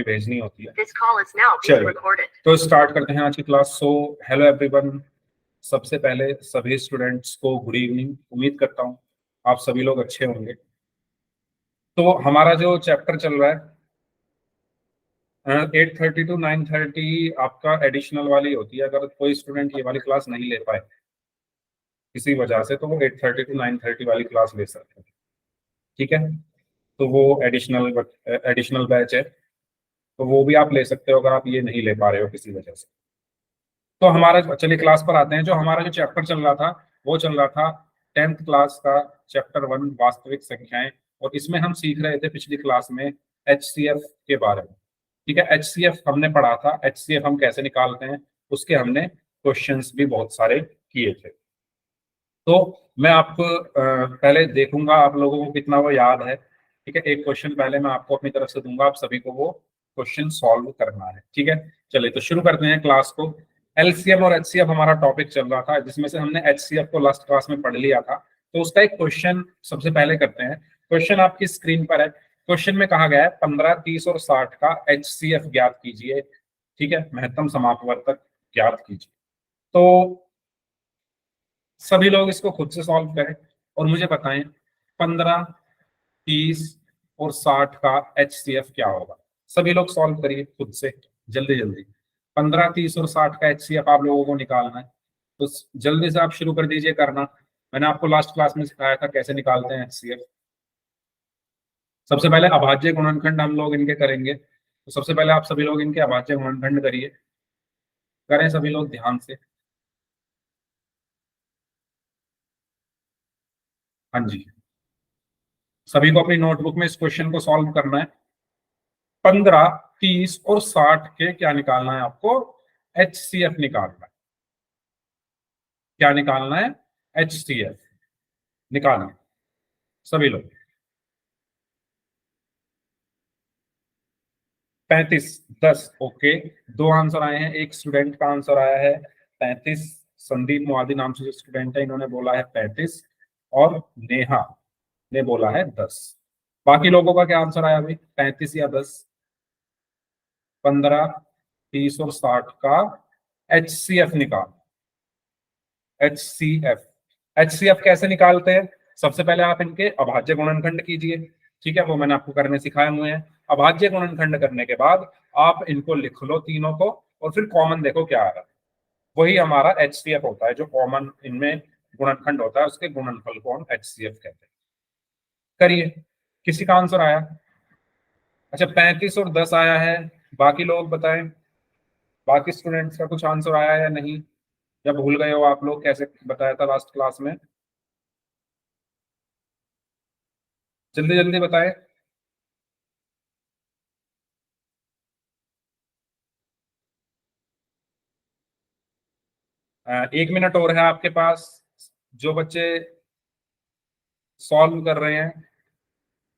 भेजनी होती है। चलिए तो स्टार्ट करते हैं आज की क्लास। सो हेलो एवरीवन, सबसे पहले सभी स्टूडेंट्स को गुड इवनिंग। उम्मीद करता हूँ आप सभी लोग अच्छे होंगे। तो हमारा जो चैप्टर चल रहा है 8:30 to 9:30 आपका एडिशनल वाली होती है। अगर कोई स्टूडेंट ये वाली क्लास नहीं ले पाए किसी वजह से, तो वो 8:30 to 9:30 वाली क्लास ले सकते हैं, ठीक है। तो वो एडिशनल बैच है, तो वो भी आप ले सकते हो अगर आप ये नहीं ले पा रहे हो किसी वजह से। तो हमारा, चलिए क्लास पर आते हैं। जो हमारा जो चैप्टर चल रहा था वो चल रहा था 10th क्लास का चैप्टर 1 वास्तविक संख्याएं, और इसमें हम सीख रहे थे पिछली क्लास में HCF के बारे में, ठीक है। HCF हमने पढ़ा था, HCF हम कैसे निकालते हैं उसके हमने क्वेश्चंस भी बहुत सारे किए थे। तो मैं आपको पहले देखूंगा आप लोगों को कितना वो याद है, ठीक है। एक क्वेश्चन पहले मैं आपको अपनी तरफ से दूंगा, आप सभी को वो क्वेश्चन सॉल्व करना है, ठीक है। चलिए तो शुरू करते हैं क्लास को। LCM और HCF हमारा टॉपिक चल रहा था, जिसमें से हमने HCF को लास्ट क्लास में पढ़ लिया था। तो उसका एक क्वेश्चन सबसे पहले करते हैं। क्वेश्चन आपकी स्क्रीन पर है। क्वेश्चन में कहा गया है 15, 30 और 60 का HCF ज्ञात कीजिए, ठीक है। महत्तम समापवर्तक ज्ञात कीजिए। तो सभी लोग इसको खुद से सॉल्व करें और मुझे बताएं 15, 30 और 60 का HCF क्या होगा। सभी लोग सॉल्व करिए खुद से, जल्दी जल्दी। 15, 30 और 60 का HCF आप लोगों को निकालना है, तो जल्दी से आप शुरू कर दीजिए करना। मैंने आपको लास्ट क्लास में सिखाया था कैसे निकालते हैं HCF। सबसे पहले अभाज्य गुणनखंड हम लोग इनके करेंगे, तो सबसे पहले आप सभी लोग इनके अभाज्य गुणनखंड करिए, करें सभी लोग ध्यान से। हाँ जी, सभी को अपनी नोटबुक में इस क्वेश्चन को सॉल्व करना है। 15, 30 और 60 के क्या निकालना है आपको? HCF निकालना है। क्या निकालना है? HCF निकालना है सभी लोग। 35, 10, ओके। दो आंसर आए हैं, एक स्टूडेंट का आंसर आया है 35, संदीप मुआदी नाम से जो स्टूडेंट है इन्होंने बोला है 35, और नेहा ने बोला है 10। बाकी लोगों का क्या आंसर आया भाई? 35 या 10? 15, 30 और 60 का HCF निकाल। HCF कैसे निकालते हैं? सबसे पहले आप इनके अभाज्य गुणनखंड कीजिए, ठीक है। वो मैंने आपको करने सिखाए हुए हैं। अभाज्य गुणनखंड करने के बाद आप इनको लिख लो तीनों को, और फिर कॉमन देखो क्या आ रहा है। वही हमारा HCF होता है, जो कॉमन इनमें गुणनखंड होता है उसके गुणनफल को हम HCF कहते हैं। करिए, किसी का आंसर आया? अच्छा, 35 और 10 आया है। बाकी लोग बताएं, बाकी स्टूडेंट्स का कुछ आंसर आया है या नहीं, या भूल गए हो आप लोग कैसे बताया था लास्ट क्लास में? जल्दी जल्दी बताएं। एक मिनट और है आपके पास। जो बच्चे सॉल्व कर रहे हैं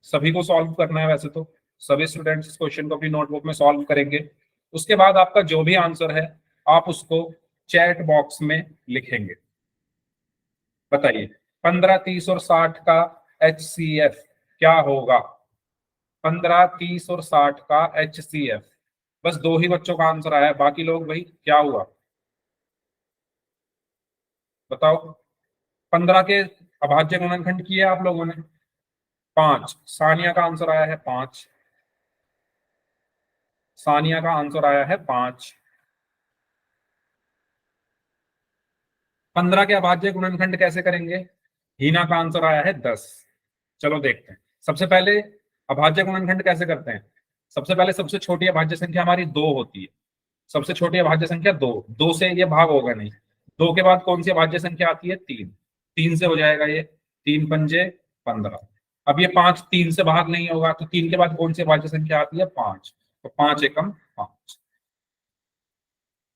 सभी को सॉल्व करना है। वैसे तो सभी स्टूडेंट्स इस क्वेश्चन को अपनी नोटबुक में सॉल्व करेंगे। उसके बाद आपका जो भी आंसर है आप उसको चैट बॉक्स में लिखेंगे। बताइए 15, 30 और 60 का HCF क्या होगा? 15, 30 और 60 का HCF। बस दो ही बच्चों का आंसर आया है, बाकी लोग भाई क्या हुआ बताओ। 15 के अभाज्य गुणनखंड किए आप लोगों ने? 5। सानिया का आंसर आया है 5। सानिया का आंसर आया है 5। 15 के अभाज्य गुणनखंड कैसे करेंगे? हीना का आंसर आया है 10। चलो देखते हैं। सबसे पहले अभाज्य गुणनखंड कैसे करते हैं? सबसे पहले सबसे छोटी अभाज्य संख्या हमारी 2 होती है। सबसे छोटी अभाज्य संख्या 2, 2 से ये भाग होगा नहीं। 2 के बाद कौन सी अभाज्य संख्या आती है? 3। 3 से हो जाएगा ये, 3 पंजे 15। अब ये 5 3 से भाग नहीं होगा, तो 3 के बाद कौन सी अभाज्य संख्या आती है? 5। तो 5 एकम 5,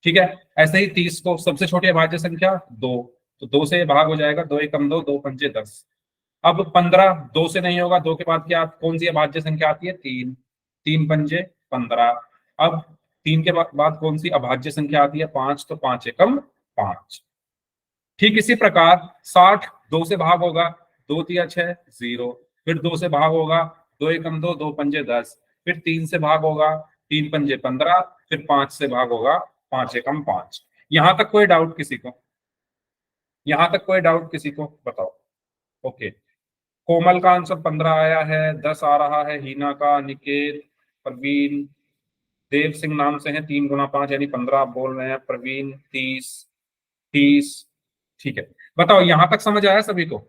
ठीक है। ऐसे ही 30 को सबसे छोटी अभाज्य संख्या 2, तो 2 से ये भाग हो जाएगा, 2 एकम 2, 2 पंजे 10। अब 15 2 से नहीं होगा, 2 के बाद क्या कौन सी अभाज्य संख्या आती है? 3। 3 पंजे 15। अब 3 के बाद कौन सी अभाज्य संख्या आती है? 5। तो 5 एकम 5। ठीक इसी प्रकार 60 2 से भाग होगा, 2 तिया 6 0। फिर 2 से भाग होगा, 2 एकम 2, 2 पंजे 10। फिर 3 से भाग होगा, 3 पंजे 15, फिर 5 से भाग होगा, 5 एकम 5। यहां तक कोई डाउट किसी को? यहां तक कोई डाउट किसी को? बताओ। ओके, कोमल का आंसर 15 आया है, 10 आ रहा है हीना का, निकेत, प्रवीण, देव सिंह नाम से है, 3 गुना 5 यानी 15 आप बोल रहे हैं, प्रवीण 30, 30। ठीक है, बताओ यहां तक समझ आया सभी को?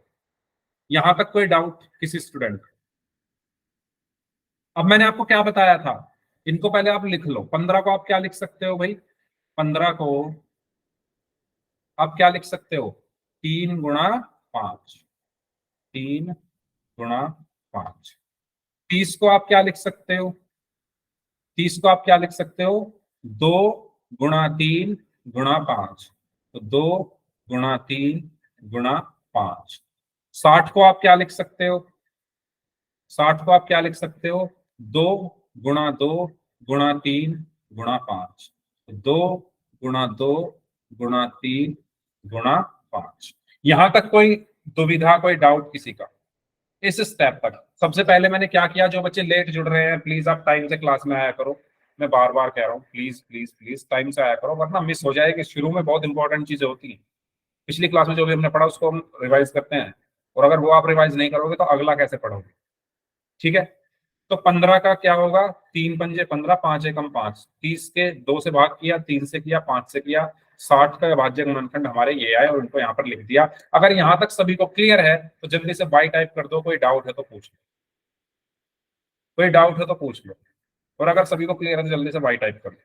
यहां तक कोई डाउट किसी स्टूडेंट? अब मैंने आपको क्या बताया था, इनको पहले आप लिख लो। 15 को आप क्या लिख सकते हो भाई? 15 को आप क्या लिख सकते हो? 3 गुना 5, 3 गुना 5। 30 को आप क्या लिख सकते हो? 30 को आप क्या लिख सकते हो? 2 गुना 3 गुना 5, तो 2 गुना 3 गुना 5। 60 को आप क्या लिख सकते हो? 60 को आप क्या लिख सकते हो? 2 गुना 2 गुना 3 गुना 5, 2 गुना 2 गुना 3 गुना 5। यहां तक कोई दुविधा, कोई डाउट किसी का? इस स्टेप तक सबसे पहले मैंने क्या किया, जो बच्चे लेट जुड़ रहे हैं प्लीज आप टाइम से क्लास में आया करो। मैं बार बार कह रहा हूँ, प्लीज प्लीज प्लीज टाइम से आया करो, वरना मिस हो जाएगी। शुरू में बहुत इंपॉर्टेंट चीजें होती हैं, पिछली क्लास में जो भी हमने पढ़ा उसको हम रिवाइज करते हैं, और अगर वो आप रिवाइज नहीं करोगे तो अगला कैसे पढ़ोगे? ठीक है, तो 15 का क्या होगा? 3 पंजे 15, 5 एकम 5, 30 के 2 से भाग किया, 3 से किया, 5 से किया, 60 का भाज्य गुणनखंड हमारे ये आए और उनको यहाँ पर लिख दिया। अगर यहाँ तक सभी को क्लियर है तो जल्दी से बाई टाइप कर दो, कोई डाउट है तो पूछ लो, कोई डाउट है तो पूछ लो। और अगर सभी को क्लियर है तो जल्दी से बाई टाइप कर दो।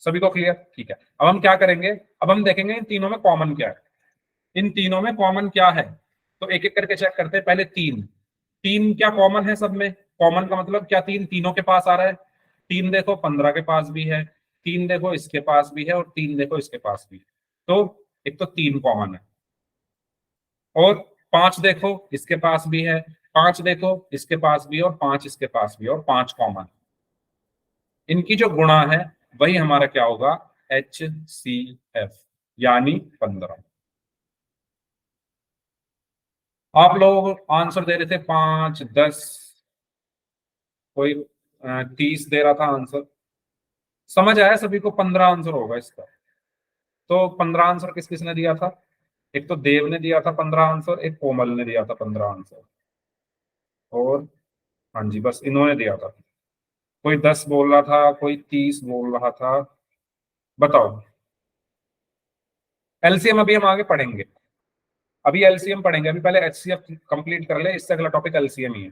सभी को क्लियर? ठीक है, अब हम क्या करेंगे, अब हम देखेंगे इन तीनों में कॉमन क्या है। इन तीनों में कॉमन क्या है, तो एक एक करके चेक करते हैं। पहले तीन, तीन क्या कॉमन है सब में? कॉमन का मतलब क्या? तीन तीनों के पास आ रहा है। तीन देखो 15 के पास भी है, तीन देखो इसके पास भी है, और तीन देखो इसके पास भी है। तो एक तो तीन कॉमन है, और 5 देखो इसके पास भी है, 5 देखो इसके पास भी है, और 5 इसके पास भी है, और 5 कॉमन। इनकी जो गुणा है वही हमारा क्या होगा? HCF, यानी 15। आप लोग आंसर दे रहे थे 5, 10, कोई 30 दे रहा था आंसर। समझ आया सभी को? 15 आंसर होगा इसका। तो 15 आंसर किस किसने दिया था? एक तो देव ने दिया था 15 आंसर, एक कोमल ने दिया था 15 आंसर, और हाँ जी बस इन्होंने दिया था। कोई 10 बोल रहा था, कोई 30 बोल रहा था। बताओ, एलसीएम अभी हम आगे पढ़ेंगे, अभी एलसीएम पढ़ेंगे, अभी पहले एचसीएफ कंप्लीट कर ले, इससे अगला टॉपिक एलसीएम ही है।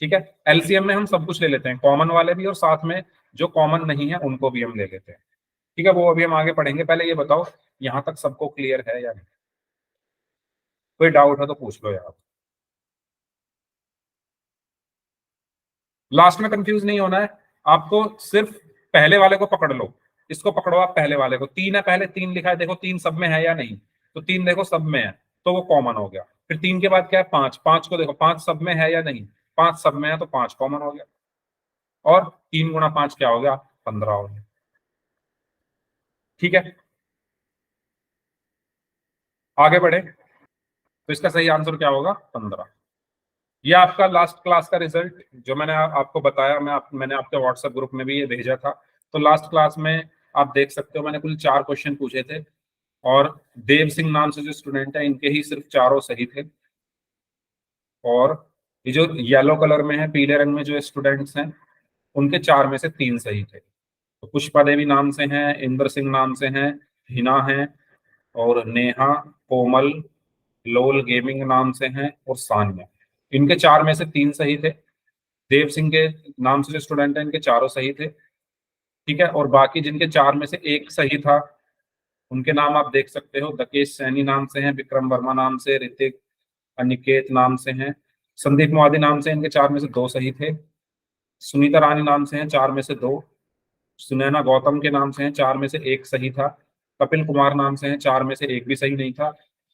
ठीक है, एलसीएम में हम सब कुछ ले लेते हैं, कॉमन वाले भी और साथ में जो कॉमन नहीं है उनको भी हम ले लेते हैं। ठीक है, वो अभी हम आगे पढ़ेंगे। पहले ये बताओ यहां तक सबको क्लियर है या नहीं? कोई डाउट है तो पूछ लो यार। लास्ट में कंफ्यूज नहीं होना है आपको, सिर्फ पहले वाले को पकड़ लो। इसको पकड़ो आप, पहले वाले को। तीन है पहले, तीन लिखा है, देखो तीन सब में है या नहीं? तो तीन देखो सब में है, तो वो कॉमन हो गया। फिर तीन के बाद क्या है? पांच, पांच को देखो पांच सब में है या नहीं? पांच सब में है, तो पांच कॉमन हो गया। और 3 गुना 5 क्या हो गया? 15 हो गया। ठीक है, आगे बढ़े। तो इसका सही आंसर क्या होगा? 15। ये आपका लास्ट क्लास का रिजल्ट जो मैंने आपको बताया, मैंने आपके व्हाट्सएप ग्रुप में भी ये भेजा था। तो लास्ट क्लास में आप देख सकते हो मैंने कुल 4 क्वेश्चन पूछे थे, और देव सिंह नाम से जो स्टूडेंट है इनके ही सिर्फ चारों सही थे। और ये जो येलो कलर में है, पीले रंग में जो स्टूडेंट्स हैं, उनके 4 में से 3 सही थे। तो पुष्पा देवी नाम से हैं, इंद्र सिंह नाम से हैं, हिना हैं, और नेहा, कोमल, लोल गेमिंग नाम से हैं, और सानिया। इनके 4 में से 3 सही थे। देव सिंह के नाम से जो स्टूडेंट है इनके चारों सही थे। ठीक है, और बाकी जिनके 4 में से एक सही था उनके नाम आप देख सकते हो। दकेश सैनी नाम से हैं, विक्रम वर्मा नाम से, ऋतिक, अनिकेत नाम से हैं, संदीप मोहादी नाम से, इनके 4 में से 2 सही थे। सुनीता रानी नाम से हैं, 4 में से 2। सुनैना गौतम के नाम से हैं, 4 में से एक सही था। कपिल कुमार नाम से हैं, 4 में से एक भी सही नहीं था।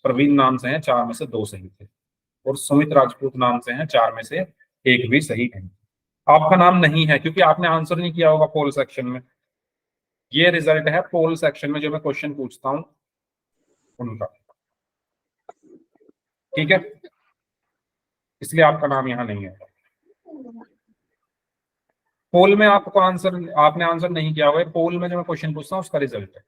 प्रवीण नाम से हैं, 4 में से 2 सही थे। और सुमित राजपूत नाम से हैं, 4 में से एक भी सही नहीं। आपका नाम नहीं है क्योंकि आपने आंसर नहीं किया होगा पोल सेक्शन में। ये रिजल्ट है पोल सेक्शन में जो मैं क्वेश्चन पूछता हूं उनका। ठीक है, इसलिए आपका नाम यहाँ नहीं है। पोल में आपको आंसर, आपने आंसर नहीं किया हुआ है, पोल में जो मैं क्वेश्चन पूछता हूँ उसका रिजल्ट है।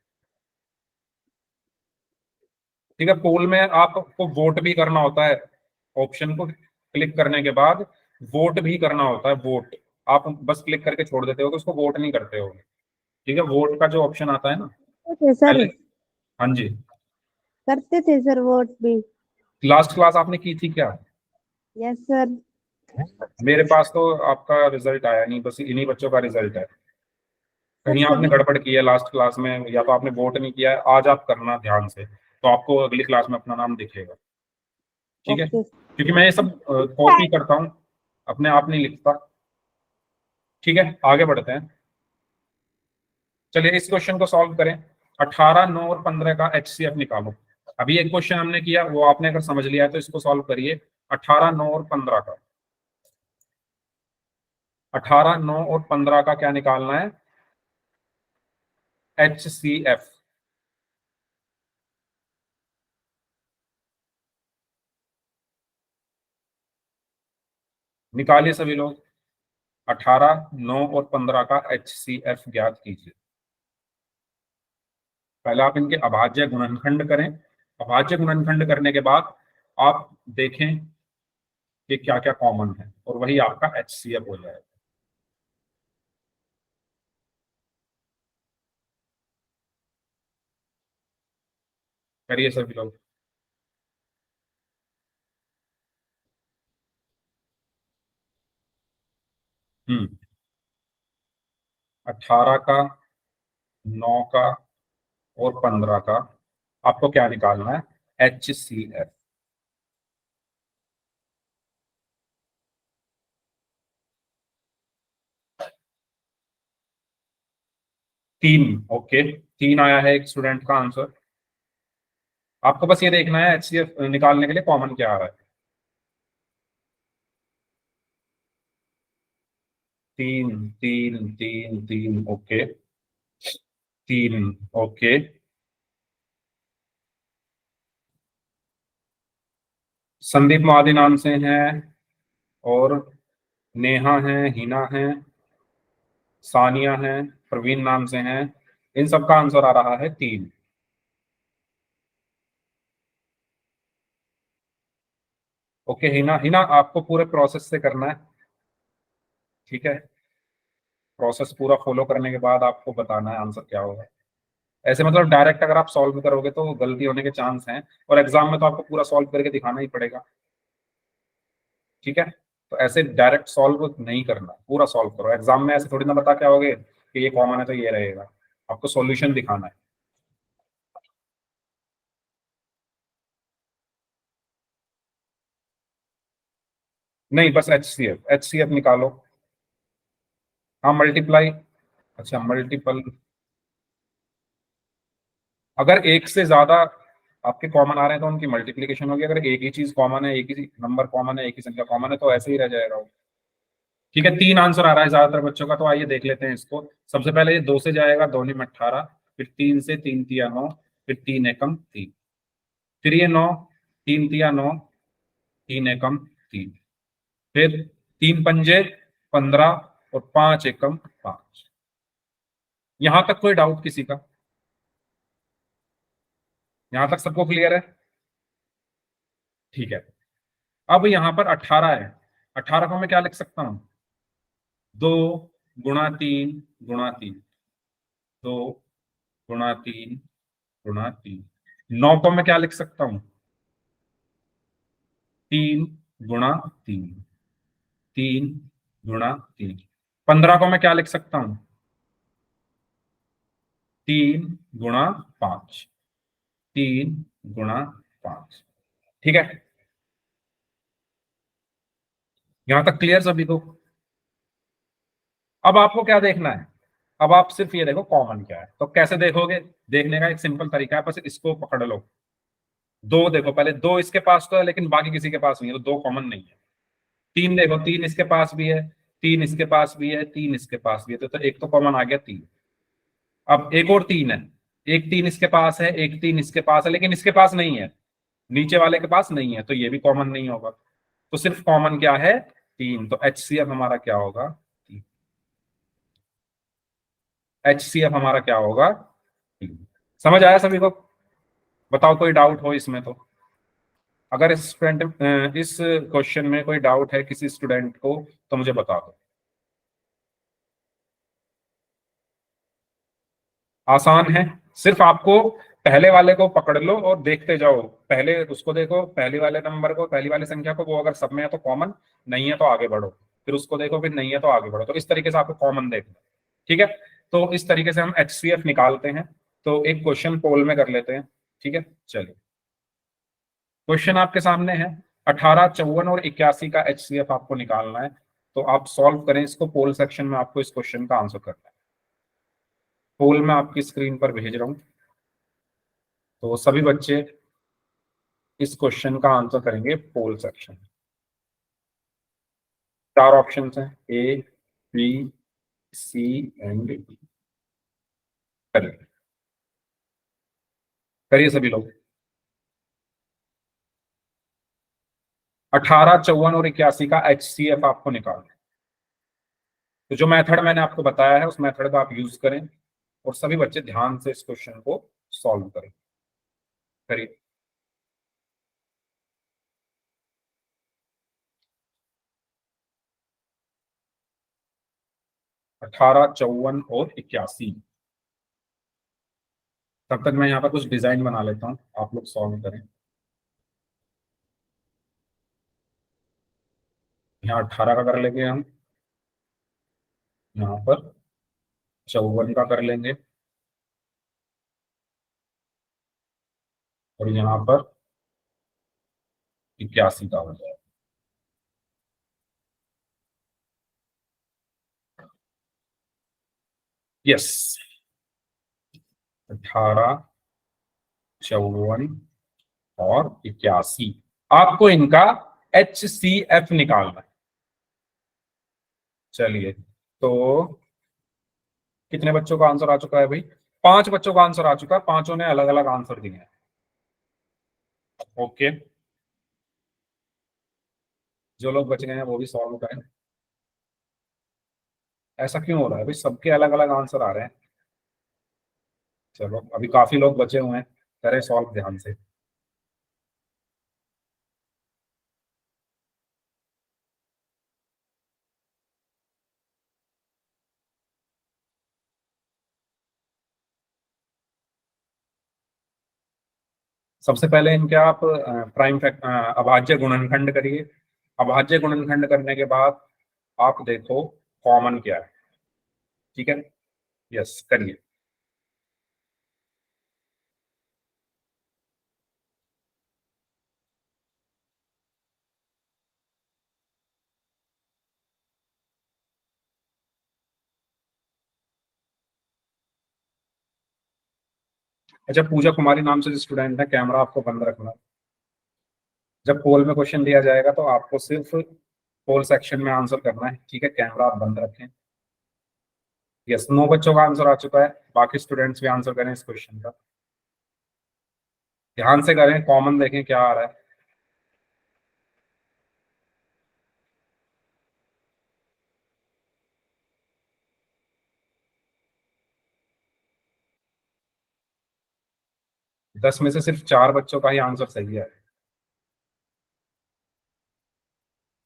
ठीक है, पोल में आपको वोट भी करना होता है, ऑप्शन को क्लिक करने के बाद वोट भी करना होता है, वोट। आप बस क्लिक करके छोड़ देते हो तो उसको वोट नहीं करते हो। ठीक है, वोट का जो ऑप्शन आता है ना थे सर, पहले। हाँ जी। करते थे सर वोट भी। लास्ट क्लास आपने की थी क्या? Yes sir. मेरे पास तो आपका रिजल्ट आया नहीं, बस इन्हीं बच्चों का रिजल्ट है। सर कहीं आपने सभी। गड़बड़ की है लास्ट क्लास में, या तो आपने वोट नहीं किया है। आज आप करना ध्यान से, तो आपको अगली क्लास में अपना नाम दिखेगा। ठीक है, ओके। क्योंकि मैं ये सब कॉपी करता हूँ, अपने आप नहीं लिखता। ठीक है, आगे बढ़ते हैं। चलिए इस क्वेश्चन को सॉल्व करें। 18, 9 और 15 का HCF निकालो। अभी एक क्वेश्चन हमने किया, वो आपने अगर समझ लिया है तो इसको सॉल्व करिए। 18, 9 और 15 का, 18, 9 और 15 का क्या निकालना है? HCF। निकालिए सभी लोग। 18, 9 और 15 का HCF ज्ञात कीजिए। पहले आप इनके अभाज्य गुणनखंड करें। अभाज्य गुणनखंड करने के बाद आप देखें कि क्या क्या कॉमन है, और वही आपका HCF हो जाएगा। करिए सभी लोग। 18 का, 9 का और 15 का आपको क्या निकालना है? HCF। 3, ओके, 3 आया है एक स्टूडेंट का आंसर। आपको बस ये देखना है HCF निकालने के लिए कॉमन क्या आ रहा है। 3, 3, 3, 3, ओके, 3, ओके। संदीप मादी नाम से हैं, और नेहा है, हिना है, सानिया है, प्रवीण नाम से हैं। इन सब का आंसर आ रहा है 3। ओके हिना, हिना आपको पूरे प्रोसेस से करना है। ठीक है, प्रोसेस पूरा फॉलो करने के बाद आपको बताना है आंसर क्या होगा। ऐसे मतलब डायरेक्ट अगर आप सॉल्व करोगे तो गलती होने के चांस हैं, और एग्जाम में तो आपको पूरा सॉल्व करके दिखाना ही पड़ेगा। ठीक है, तो ऐसे डायरेक्ट सॉल्व नहीं करना, पूरा सॉल्व करो। एग्जाम में ऐसे थोड़ी ना बता के आओगे कि ये कॉमन है तो ये रहेगा। आपको सॉल्यूशन दिखाना है। नहीं, बस HCF निकालो। हाँ, मल्टीप्लाई। अच्छा, मल्टीपल। अगर एक से ज्यादा आपके कॉमन आ रहे हैं तो उनकी मल्टीप्लीकेशन होगी। अगर एक ही चीज कॉमन है, एक ही नंबर कॉमन है, एक ही संख्या कॉमन है, तो ऐसे ही रह जाएगा वो। ठीक है, 3 आंसर आ रहा है ज्यादातर बच्चों का, तो आइए देख लेते हैं इसको। सबसे पहले ये 2 से जाएगा, 2 में 18, फिर 3 से, 3 तिया 9, फिर 3 एकम 3, फिर ये 9, 3 तिया 9, 3 एकम 3, फिर 3 पंजे 15, और 5 एकम 5। यहां तक कोई डाउट किसी का? यहां तक सबको क्लियर है? ठीक है, अब यहाँ पर 18 है। 18 को मैं क्या लिख सकता हूँ? 2 गुणा 3 गुणा 3, 2 गुणा 3 गुणा 3। 9 को मैं क्या लिख सकता हूँ? 3 गुणा 3, 3 गुणा 3। 15 को मैं क्या लिख सकता हूँ? 3 गुणा 5, 3 गुणा 5। ठीक है, यहां तक क्लियर सभी को? अब आपको क्या देखना है? अब आप सिर्फ ये देखो कॉमन क्या है। तो कैसे देखोगे? देखने का एक सिंपल तरीका है, बस इसको पकड़ लो। 2 देखो, पहले 2 इसके पास तो है लेकिन बाकी किसी के पास नहीं है, तो 2 कॉमन नहीं है। 3 देखो, 3 इसके पास भी है, 3 इसके पास भी है, 3 इसके पास भी है, तो एक तो कॉमन आ गया 3। अब एक और 3 है, एक 3 इसके पास है, एक 3 इसके पास है, लेकिन इसके पास नहीं है, नीचे वाले के पास नहीं है, तो ये भी कॉमन नहीं होगा। तो सिर्फ कॉमन क्या है? 3। तो HCF हमारा क्या होगा? 3। HCF हमारा क्या होगा? समझ आया सभी को? बताओ कोई डाउट हो इसमें तो। अगर इस स्टूडेंट इस क्वेश्चन में कोई डाउट है किसी स्टूडेंट को तो मुझे बता दो। आसान है, सिर्फ आपको पहले वाले को पकड़ लो और देखते जाओ। पहले उसको देखो, पहले वाले नंबर को, पहली वाली संख्या को, वो अगर सब में है तो कॉमन, नहीं है तो आगे बढ़ो। फिर उसको देखो, फिर नहीं है तो आगे बढ़ो। तो इस तरीके से आपको कॉमन देखना, ठीक है। तो इस तरीके से हम HCF निकालते हैं। तो एक क्वेश्चन पोल में कर लेते हैं, ठीक है। चलिए, क्वेश्चन आपके सामने है, 18, 54 और 81 का HCF आपको निकालना है। तो आप सॉल्व करें इसको, पोल सेक्शन में आपको इस क्वेश्चन का आंसर करना है। पोल में आपकी स्क्रीन पर भेज रहा हूं, तो सभी बच्चे इस क्वेश्चन का आंसर करेंगे पोल सेक्शन। चार ऑप्शन हैं, A, B, C and D। करिए, करिए सभी लोग। 18, 54 और 81 का HCF आपको निकालना है। तो जो मेथड मैंने आपको बताया है उस मेथड का आप यूज करें और सभी बच्चे ध्यान से इस क्वेश्चन को सॉल्व करें। करिए। 18, 54 और 81। तब तक मैं यहाँ पर कुछ डिजाइन बना लेता हूँ, आप लोग सॉल्व करें। यहाँ 18 का कर लेंगे हम, यहाँ पर 54 का कर लेंगे और यहाँ पर 81 का हो जाएगा। यस, 18, 54 और 81, आपको इनका HCF निकालना है। चलिए, तो कितने बच्चों का आंसर आ चुका है भाई? 5 बच्चों का आंसर आ चुका है, पांचों ने अलग अलग आंसर दिए हैं। ओके, जो लोग बच गए हैं वो भी सॉल्व करें। ऐसा क्यों हो रहा है भाई, सबके अलग अलग आंसर आ रहे हैं? चलो, अभी काफी लोग बचे हुए हैं, करें सॉल्व ध्यान से। सबसे पहले इनके आप प्राइम फैक्ट अभाज्य गुणनखंड करिए। अभाज्य गुणनखंड करने के बाद आप देखो कॉमन क्या है, ठीक है। यस, करिए। अच्छा, पूजा कुमारी नाम से जो स्टूडेंट है, कैमरा आपको बंद रखना है। जब पोल में क्वेश्चन दिया जाएगा तो आपको सिर्फ पोल सेक्शन में आंसर करना है, ठीक है। कैमरा आप बंद रखें। यस, 9 बच्चों का आंसर आ चुका है, बाकी स्टूडेंट्स भी आंसर करें इस क्वेश्चन का। ध्यान से करें, कॉमन देखें क्या आ रहा है। दस में से सिर्फ 4 बच्चों का ही आंसर सही है।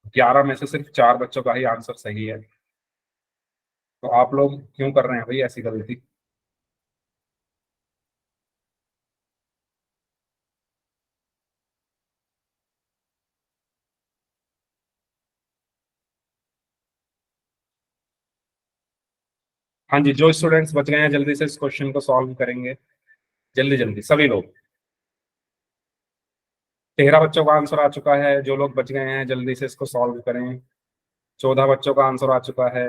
11 में से सिर्फ 4 बच्चों का ही आंसर सही है। तो आप लोग क्यों कर रहे हैं भाई ऐसी गलती? हाँ जी, जो स्टूडेंट्स बच गए हैं जल्दी से इस क्वेश्चन को सॉल्व करेंगे, जल्दी जल्दी सभी लोग। 13 बच्चों का आंसर आ चुका है, जो लोग बच गए हैं जल्दी से इसको सॉल्व करें। 14 बच्चों का आंसर आ चुका है।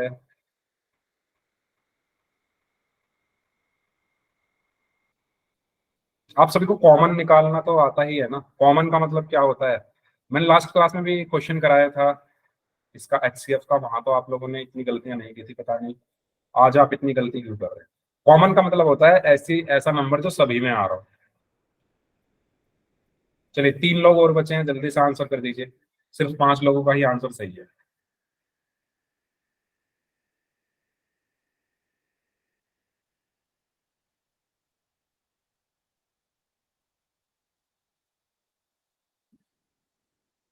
आप सभी को कॉमन निकालना तो आता ही है ना? कॉमन का मतलब क्या होता है? मैंने लास्ट क्लास में भी क्वेश्चन कराया था इसका HCF का, वहां तो आप लोगों ने इतनी गलतियां नहीं की थी, पता नहीं आज आप इतनी गलती क्यों कर रहे हैं। कॉमन का मतलब होता है ऐसी ऐसा नंबर जो सभी में आ रहा हो। चलिए, 3 लोग और बचे हैं, जल्दी से आंसर कर दीजिए। सिर्फ 5 लोगों का ही आंसर सही है।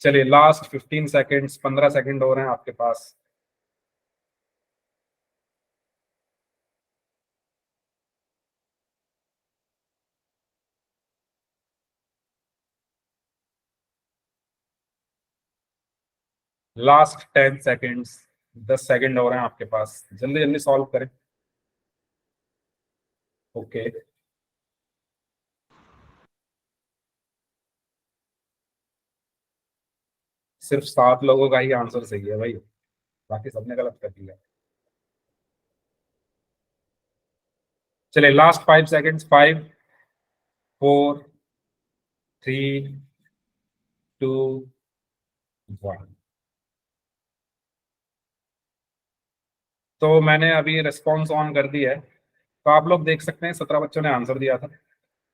चलिए लास्ट 15 सेकेंड्स, 15 सेकेंड हो रहे हैं आपके पास। लास्ट 10 सेकेंड्स, 10 सेकेंड हो रहे हैं आपके पास, जल्दी जल्दी सॉल्व करें। ओके, सिर्फ 7 लोगों का ही आंसर सही है भाई, बाकी सबने गलत कर दिया। चलिए लास्ट 5 सेकेंड्स, 5 4 3 2 1। तो मैंने अभी रिस्पॉन्स ऑन कर दिया है, तो आप लोग देख सकते हैं 17 बच्चों ने आंसर दिया था।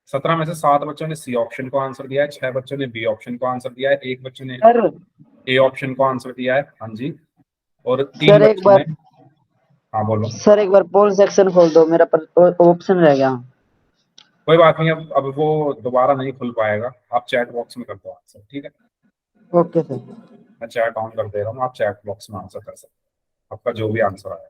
17 में से 7 बच्चों ने सी ऑप्शन को आंसर दिया है, 6 बच्चों ने बी ऑप्शन को आंसर दिया है, 1 बच्चों ने सर ए ऑप्शन को आंसर दिया है। हाँ जी, और 3 सर एक बच्चों ने, बार हाँ बोलो। सर एक बार पोल सेक्शन खोल दो, मेरा ऑप्शन रह गया। कोई बात नहीं, अब वो दोबारा नहीं खुल पाएगा, आप चैट बॉक्स में कर दो आंसर, ठीक है। Okay sir. मैं चैट ऑन कर दे रहा हूँ, आप चैट बॉक्स में आंसर कर सकते हैं आपका जो भी आंसर आया।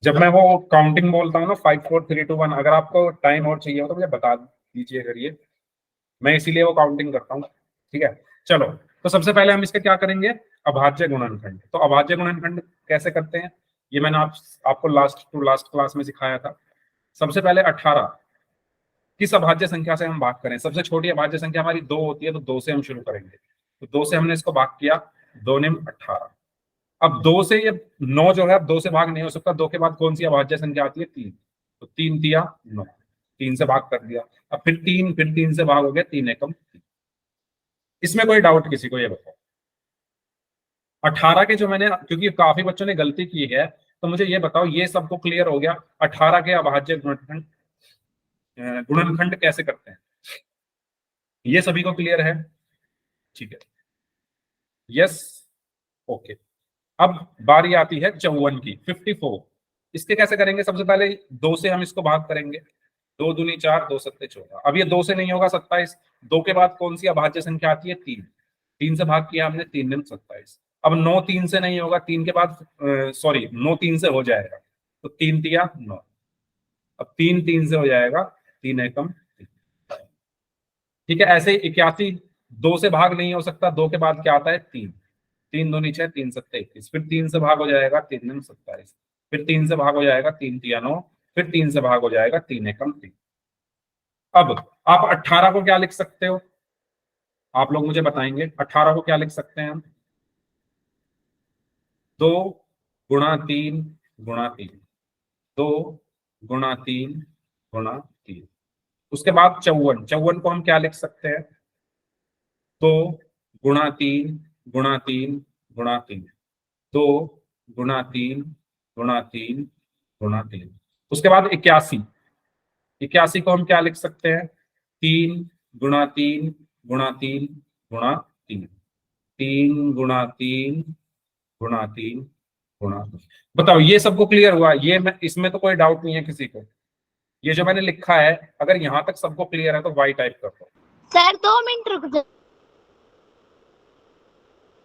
जब मैं वो काउंटिंग बोलता हूँ ना 5 4 3 2 1, अगर आपको टाइम और चाहिए हो तो मुझे बता दीजिए करिए, मैं इसीलिए वो काउंटिंग करता हूँ, ठीक है। चलो, तो सबसे पहले हम इसके क्या करेंगे, अभाज्य गुणनखंड। तो अभाज्य गुणनखंड कैसे करते हैं, ये मैंने आपको लास्ट टू लास्ट क्लास में सिखाया था। सबसे पहले 18 किस अभाज्य संख्या से हम भाग करें, सबसे छोटी अभाज्य संख्या हमारी 2 होती है, तो 2 से हम शुरू करेंगे। तो 2 से हमने इसको भाग किया, 2 निम 18। अब 2 से ये 9 जो है, अब 2 से भाग नहीं हो सकता, 2 के बाद कौन सी अभाज्य संख्या आती है, 3। तो 3 दिया 9, 3 से भाग कर दिया। अब फिर 3 से भाग हो गया, 3 एकम 3। इसमें कोई डाउट किसी को, ये बताओ। 18 के जो मैंने, क्योंकि काफी बच्चों ने गलती की है, तो मुझे ये बताओ, ये सबको क्लियर हो गया 18 के अभाज्य गुणनखंड गुणनखंड कैसे करते हैं, ये सभी को क्लियर है, ठीक है। Yes, okay. अब बारी आती है 54 की, 54। इसके कैसे करेंगे, सबसे पहले 2 से हम इसको भाग करेंगे, 2 दूनी 4, 2 सत्ते 14। अब ये 2 से नहीं होगा, 27। 2 के बाद कौन सी अभाज्य संख्या आती है, 3। 3 से भाग किया हमने, 3 दिन 27। अब 9 3 से नहीं होगा, 3 के बाद सॉरी 9 3 से हो जाएगा, तो 3 दिया 9। अब 3 3 से हो जाएगा, 3 एकम 3। ठीक है, ऐसे ही 81, 2 से भाग नहीं हो सकता, 2 के बाद क्या आता है, 3। 3 दूनी 6, 3 सत्ते 21। फिर 3 से भाग हो जाएगा, 3 दिन 27। फिर 3 से भाग हो जाएगा, 3 तिया 9। फिर 3 से भाग हो जाएगा, 3 एकम 3। अब आप 18 को क्या लिख सकते हो, आप लोग मुझे बताएंगे 18 को क्या लिख सकते हैं हम, 2 गुणा 3 गुणा 3, 2 गुणा 3 गुणा 3। उसके बाद 54, 54 को हम क्या लिख सकते हैं, 2 गुणा 3 गुणा 3 गुणा 3, 2 गुणा 3 गुणा 3 गुणा 3। उसके बाद 81, 81 को हम क्या लिख सकते हैं, 3 गुणा 3 गुणा 3 गुणा 3, 3 गुणा 3 गुणा 3 गुणा 3। बताओ, ये सबको क्लियर हुआ, ये मैं इसमें तो कोई डाउट नहीं है किसी को, ये जो मैंने लिखा है, अगर यहां तक सबको क्लियर है तो वाई टाइप कर दो। सर 2 मिनट रुक जाओ।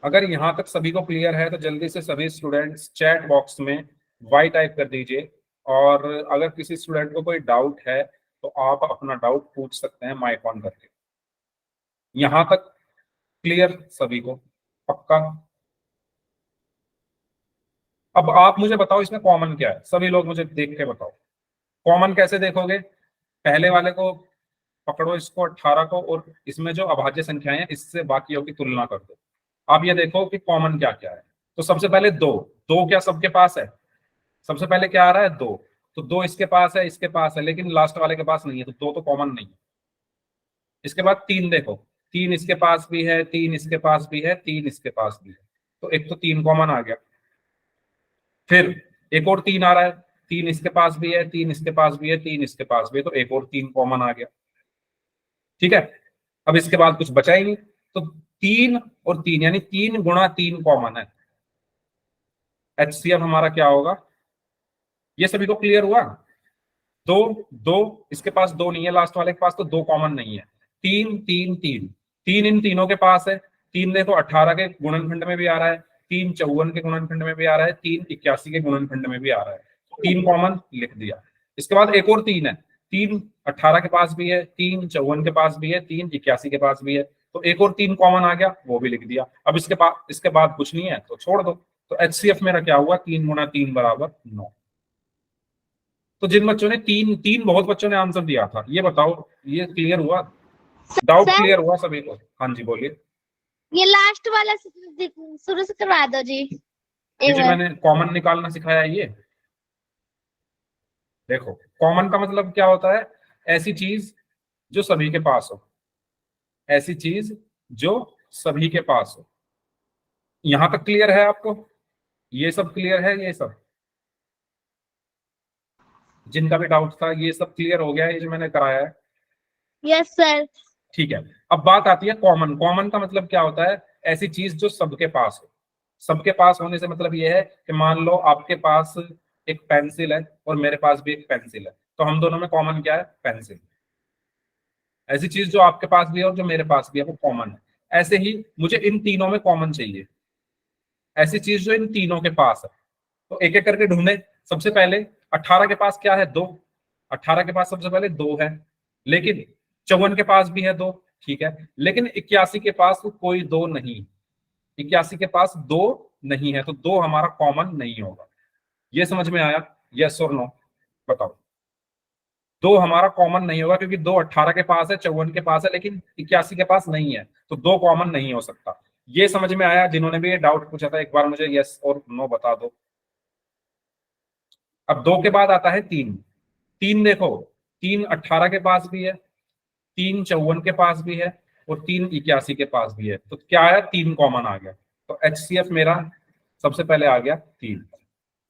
अगर यहां तक सभी को क्लियर है तो जल्दी से सभी स्टूडेंट्स चैट बॉक्स में वाई टाइप कर दीजिए। और अगर किसी स्टूडेंट को कोई डाउट है तो आप अपना डाउट पूछ सकते हैं माइक ऑन करके। यहां तक क्लियर सभी को, पक्का। अब आप मुझे बताओ इसमें कॉमन क्या है, सभी लोग मुझे देख के बताओ, कॉमन कैसे देखोगे। पहले वाले को पकड़ो, इसको 18 को, और इसमें जो अभाज्य संख्याएं हैं इससे बाकियों की तुलना कर दो। आप ये देखो कि कॉमन क्या क्या है। तो सबसे पहले 2, 2 क्या सबके पास है, सबसे पहले क्या आ रहा है, 2। तो 2 इसके पास है, इसके पास है, लेकिन लास्ट वाले के पास नहीं है, तो 2 तो कॉमन नहीं है। इसके बाद 3 देखो, 3 इसके पास भी है, 3 इसके पास भी है, 3 इसके पास भी है, तो एक तो 3 कॉमन आ गया। फिर एक और 3 आ रहा है, 3 इसके पास भी है, 3 इसके पास भी है, 3 इसके पास भी है, तो एक और 3 कॉमन आ गया। ठीक है, अब इसके बाद कुछ बचा ही नहीं, तो 3 और 3 यानी 3 गुणा 3 कॉमन है। एचसीएफ हमारा क्या होगा, ये सभी को क्लियर हुआ। 2 2 इसके पास 2 नहीं है, लास्ट वाले के पास तो 2 कॉमन नहीं है। 3 3 3 3 इन तीनों के पास है। 3 देखो 18 के गुणनखंड में भी आ रहा है, 3 54 के गुणनखंड में भी आ रहा है, 3 81 के गुणनखंड में भी आ रहा है। 3 कॉमन लिख दिया। इसके बाद एक और 3 है, 3 18 के पास भी है, 3 54 के पास भी है, 3 81 के पास भी है, तो एक और 3 कॉमन आ गया, वो भी लिख दिया। अब इसके बाद कुछ नहीं है तो छोड़ दो। तो HCF मेरा क्या हुआ, 3 गुणा 3 बराबर 9। तो जिन बच्चों ने तीन बहुत बच्चों ने आंसर दिया था, ये बताओ ये क्लियर हुआ, डाउट सर क्लियर हुआ सभी को? हाँ जी बोलिए। ये लास्ट वाला शुरू से करवा दो जी ये एक जो बार। मैंने कॉमन निकालना सिखाया है, ये देखो कॉमन का मतलब क्या होता है, ऐसी चीज जो सभी के पास हो, ऐसी चीज जो सभी के पास हो। यहां तक क्लियर है आपको? ये सब क्लियर है? ये सब जिनका भी डाउट था ये सब क्लियर हो गया है, ये जो मैंने कराया है? Yes sir. ठीक है। अब बात आती है कॉमन। कॉमन का मतलब क्या होता है, ऐसी चीज जो सबके पास हो। सबके पास होने से मतलब ये है कि मान लो आपके पास एक पेंसिल है और मेरे पास भी एक पेंसिल है, तो हम दोनों में कॉमन क्या है, पेंसिल। ऐसी चीज जो आपके पास भी है और जो मेरे पास भी है वो कॉमन है। ऐसे ही मुझे इन तीनों में कॉमन चाहिए, ऐसी चीज जो इन तीनों के पास है। तो एक एक करके ढूंढे। सबसे पहले 18 के पास क्या है, 2। 18 के पास सबसे पहले 2 है, लेकिन 54 के पास भी है 2, ठीक है, लेकिन 81 के पास कोई 2 नहीं। 81 के पास 2 नहीं है, तो 2 हमारा कॉमन नहीं होगा। ये समझ में आया? यस और नो बताओ। 2 हमारा कॉमन नहीं होगा क्योंकि 2 18 के पास है, 54 के पास है, लेकिन 81 के पास नहीं है, तो 2 कॉमन नहीं हो सकता। ये समझ में आया? जिन्होंने भी ये डाउट पूछा था एक बार मुझे यस और नो बता दो। अब 2 के बाद आता है 3। 3 देखो, 3 18 के पास भी है, 3 54 के पास भी है, और 3 81 के पास भी है, तो क्या आया, 3 कॉमन आ गया। तो HCF मेरा सबसे पहले आ गया 3।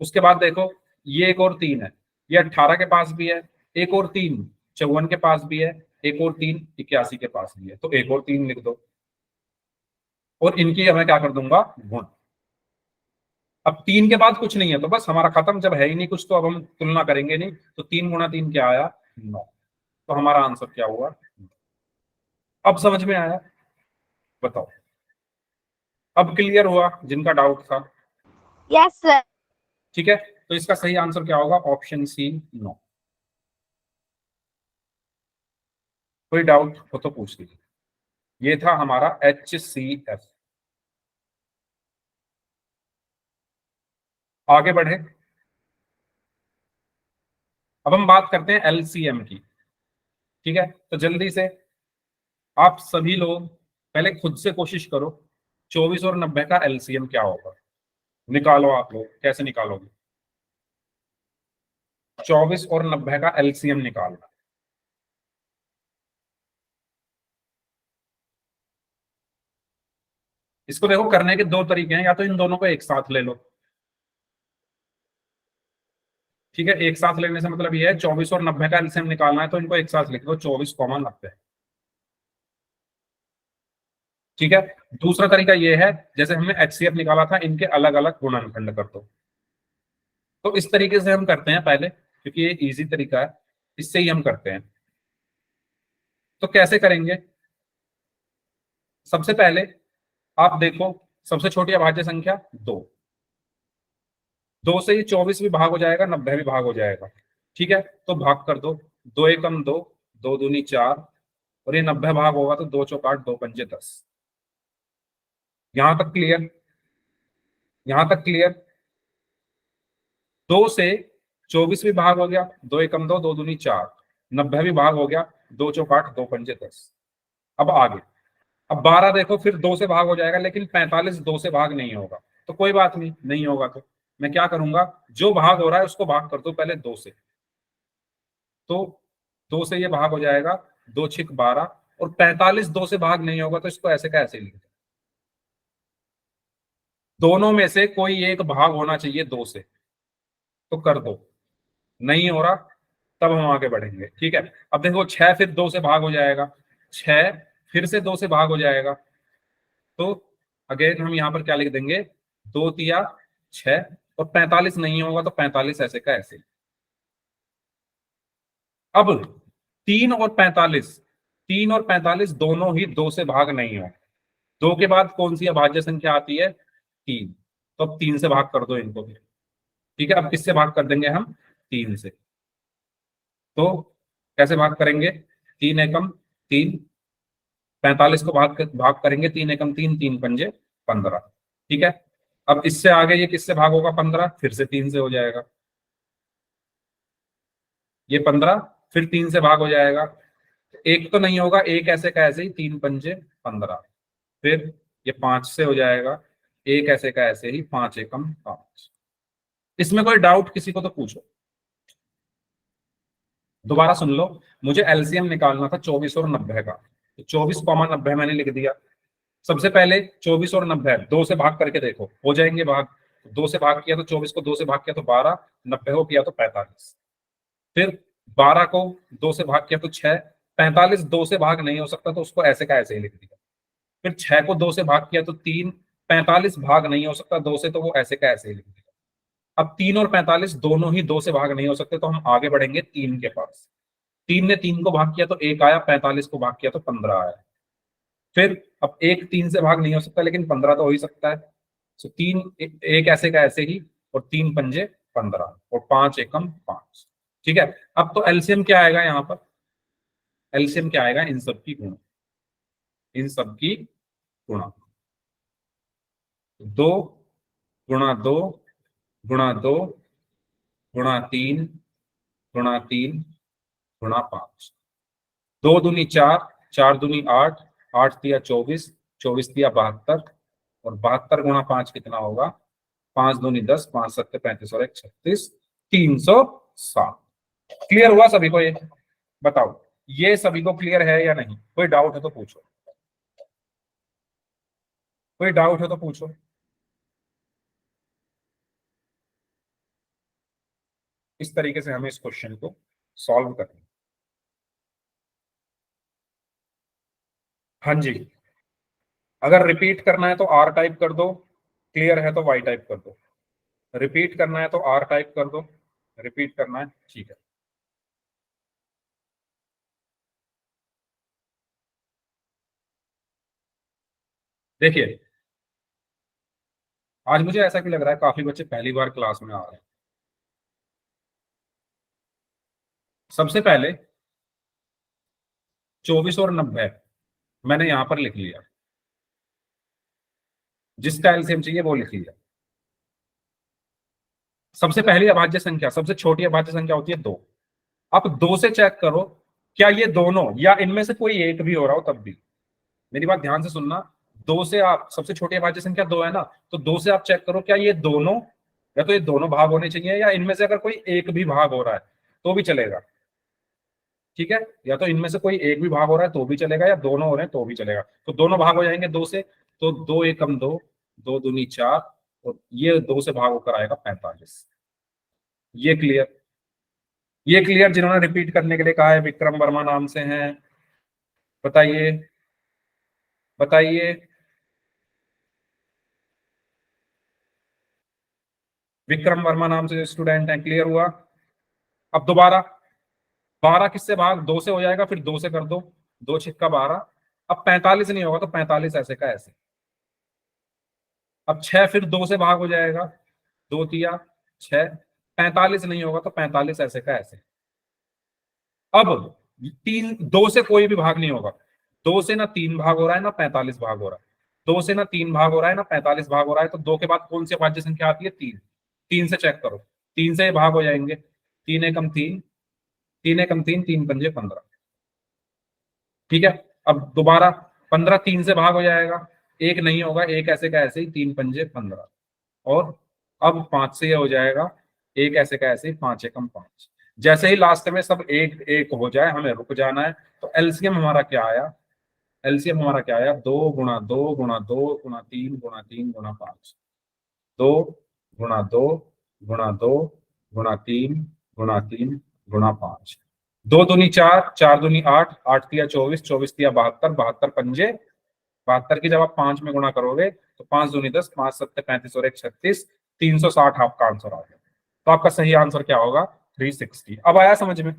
उसके बाद देखो ये एक और 3 है, ये 18 के पास भी है, एक और 3 54 के पास भी है, एक और 3 81 के पास भी है, तो एक और 3 लिख दो, और इनकी मैं क्या कर दूंगा, गुण। अब 3 के बाद कुछ नहीं है तो बस हमारा खत्म, जब है ही नहीं कुछ तो अब हम तुलना करेंगे नहीं, तो 3 गुणा 3 क्या आया, 9। तो हमारा आंसर क्या हुआ? अब समझ में आया? बताओ, अब क्लियर हुआ जिनका डाउट था? Yes sir. ठीक है, तो इसका सही आंसर क्या होगा, ऑप्शन सी, 9। कोई डाउट हो तो पूछ लीजिए। ये था हमारा HCF। आगे बढ़े, अब हम बात करते हैं LCM की। ठीक है, तो जल्दी से आप सभी लोग पहले खुद से कोशिश करो, 24 और 90 का LCM क्या होगा, निकालो। आप लोग कैसे निकालोगे? 24 और 90 का LCM निकालना। इसको देखो करने के 2 तरीके हैं, या तो इन दोनों को एक साथ ले लो। ठीक है, एक साथ लेने से मतलब ये है 24 और 90 का एलसीएम निकालना है, तो इनको एक साथ लिख दो, 24,90। ठीक है। दूसरा तरीका ये है, जैसे हमने HCF निकाला था, इनके अलग अलग गुणनखंड कर दो। तो इस तरीके से हम करते हैं पहले, क्योंकि ये इजी तरीका है, इससे ही हम करते हैं। तो कैसे करेंगे? सबसे पहले आप देखो, सबसे छोटी अभाज्य संख्या 2। 2 से ये 24 भी भाग हो जाएगा, 90 भी भाग हो जाएगा। ठीक है, तो भाग कर दो, 2 एकम 2, 2 दूनी 4, और ये 90 भाग होगा तो 2 चौक 8, 2 पंजे 10। यहां तक क्लियर? यहां तक क्लियर? 2 से 24 भी भाग हो गया, 2 एकम 2, 2 दूनी 4, 90 भी भाग हो गया, 2 चौक 8, 2 पंजे 10। अब आगे, अब 12 देखो, फिर 2 से भाग हो जाएगा, लेकिन 45 2 से भाग नहीं होगा, तो कोई बात नहीं, नहीं होगा तो मैं क्या करूंगा, जो भाग हो रहा है उसको भाग कर दो पहले 2 से। तो 2 से ये भाग हो जाएगा, 2 छिक 12, और 45 2 से भाग नहीं होगा, तो इसको ऐसे का ऐसे लिख दो। दोनों में से कोई एक भाग होना चाहिए 2 से, तो कर दो। नहीं हो रहा, तब हम आगे बढ़ेंगे। ठीक है, अब देखो 6 फिर 2 से भाग हो जाएगा, 6 फिर से 2 से भाग हो जाएगा, तो अगेन हम यहाँ पर क्या लिख देंगे, 2 तिया 6, और 45 नहीं होगा तो 45 ऐसे का ऐसे। अब 3 और 45 3 और 45 दोनों ही 2 से भाग नहीं हो। 2 के बाद कौन सी अभाज्य संख्या आती है? 3। तो अब 3 से भाग कर दो इनको भी। ठीक है, अब किससे भाग कर देंगे हम? 3 से। तो कैसे भाग करेंगे? 3 एकम 3, 45 को भाग करेंगे 3 एकम 3, 3 पंजे 15। ठीक है, अब इससे आगे ये किससे भाग होगा? 15 फिर से 3 से हो जाएगा, ये 15 फिर 3 से भाग हो जाएगा। एक तो नहीं होगा, एक ऐसे का ऐसे ही, 3 पंजे 15। फिर ये 5 से हो जाएगा, एक ऐसे का ऐसे ही, 5 एकम 5। इसमें कोई डाउट किसी को तो पूछो। दोबारा सुन लो, मुझे एलसीएम निकालना था 24 और 90 का। तो 24, 90 मैंने लिख दिया। सबसे पहले 24 और 90 2 से भाग करके देखो, हो जाएंगे भाग। 2 से भाग किया तो 24 को 2 से भाग किया तो 12, 90 को किया तो 45। फिर 12 को 2 से भाग किया तो 6, 45 2 से भाग नहीं हो सकता तो उसको ऐसे का ऐसे ही लिख दिया। फिर 6 को 2 से भाग किया तो 3, 45 भाग नहीं हो सकता 2 से, तो वो ऐसे का ऐसे ही लिख दिया। अब 3 और 45 दोनों ही 2 से भाग नहीं हो सकते, तो हम आगे बढ़ेंगे 3 के पास। 3 ने 3 को भाग किया तो 1 आया, 45 को भाग किया तो 15 आया। फिर अब 1 3 से भाग नहीं हो सकता, लेकिन 15 तो हो ही सकता है। तो 3 एक ऐसे का ऐसे ही, और 3 पंजे 15 और 5 एकम 5। ठीक है, अब तो एलसीएम क्या आएगा यहाँ पर? एलसीएम क्या आएगा? इन सब की गुणा, इन सब की गुणा। 2 गुणा 2 गुणा 2 गुणा 3 गुणा 3 गुणा 5। 2 दूनी 4, 4 दूनी 8, 8 दिया 24, 24 दिया 72, और 72 गुणा 5 कितना होगा? 5 दूनी 10, 5 7 35 और 1 36, 360। क्लियर हुआ सभी को? ये बताओ, ये सभी को क्लियर है या नहीं? कोई डाउट है तो पूछो, कोई डाउट है तो पूछो। इस तरीके से हमें इस क्वेश्चन को सॉल्व करना है। हाँ जी, अगर रिपीट करना है तो आर टाइप कर दो, क्लियर है तो वाई टाइप कर दो। रिपीट करना है तो आर टाइप कर दो, रिपीट करना है, ठीक है। देखिए, आज मुझे ऐसा क्यों लग रहा है काफी बच्चे पहली बार क्लास में आ रहे हैं। सबसे पहले 24 और 90 मैंने यहां पर लिख लिया, जिसका एलसीएम चाहिए वो लिख लिया। सबसे पहली अभाज्य संख्या, सबसे छोटी अभाज्य संख्या होती है 2। अब 2 से चेक करो क्या ये दोनों या इनमें से कोई एक भी हो रहा हो, तब भी मेरी बात ध्यान से सुनना। 2 से आप, सबसे छोटी अभाज्य संख्या 2 है ना, तो 2 से आप चेक करो क्या ये दोनों, या तो ये दोनों भाग होने चाहिए, या इनमें से अगर कोई एक भी भाग हो रहा है तो भी चलेगा। ठीक है, या तो इनमें से कोई एक भी भाग हो रहा है तो भी चलेगा, या दोनों हो रहे हैं तो भी चलेगा। तो दोनों भाग हो जाएंगे 2 से, तो 2 एकम 2, 2 दूनी 4, और ये 2 से भाग होकर आएगा 45। ये क्लियर? ये क्लियर? जिन्होंने रिपीट करने के लिए कहा है विक्रम वर्मा नाम से हैं, बताइए बताइए। विक्रम वर्मा नाम से स्टूडेंट हैं, क्लियर हुआ? अब दोबारा 12 किससे भाग? 2 से हो जाएगा, फिर 2 से कर दो, 2 छिक्का 12। अब 45 नहीं होगा तो 45 ऐसे का ऐसे। अब 6 फिर 2 से भाग हो जाएगा, 2 तिया 6, 45 नहीं होगा तो 45 ऐसे का ऐसे। अब 2 से कोई भी भाग नहीं होगा। 2 से ना 3 भाग हो रहा है ना 45 भाग हो रहा है। 2 से ना 3 भाग हो रहा है ना 45 भाग हो रहा है, तो 2 के बाद कौन सी अभाज्य संख्या आती है? 3। 3 से चेक करो, 3 से भाग हो जाएंगे, 3 एकम 3, 3 एकम 3, 3 पंजे 15। ठीक है, अब दोबारा 15 3 से भाग हो जाएगा, एक नहीं होगा, एक ऐसे का ऐसे ही, 3 पंजे 15। और अब 5 से ये हो जाएगा, एक ऐसे का ऐसे ही, 5 एकम 5। जैसे ही लास्ट में सब एक एक हो जाए हमें रुक जाना है। तो एलसीएम हमारा क्या आया? एलसीएम हमारा क्या आया? 2 गुणा 2 गुणा 2 गुणा 3 गुणा 3 गुणा 5। 2 गुणा 2 गुणा 2 गुणा 3 गुणा 3 गुणा 5। 2 दूनी 4, 4 दूनी 8, 8 तिया 24, 24 तिया 72, 72 पंजे 72 की जब आप 5 में गुणा करोगे तो 5 दूनी 10, 5 7 35 और 1 36, 360 आपका आंसर आ गया। तो आपका सही आंसर क्या होगा? 360। अब आया समझ में?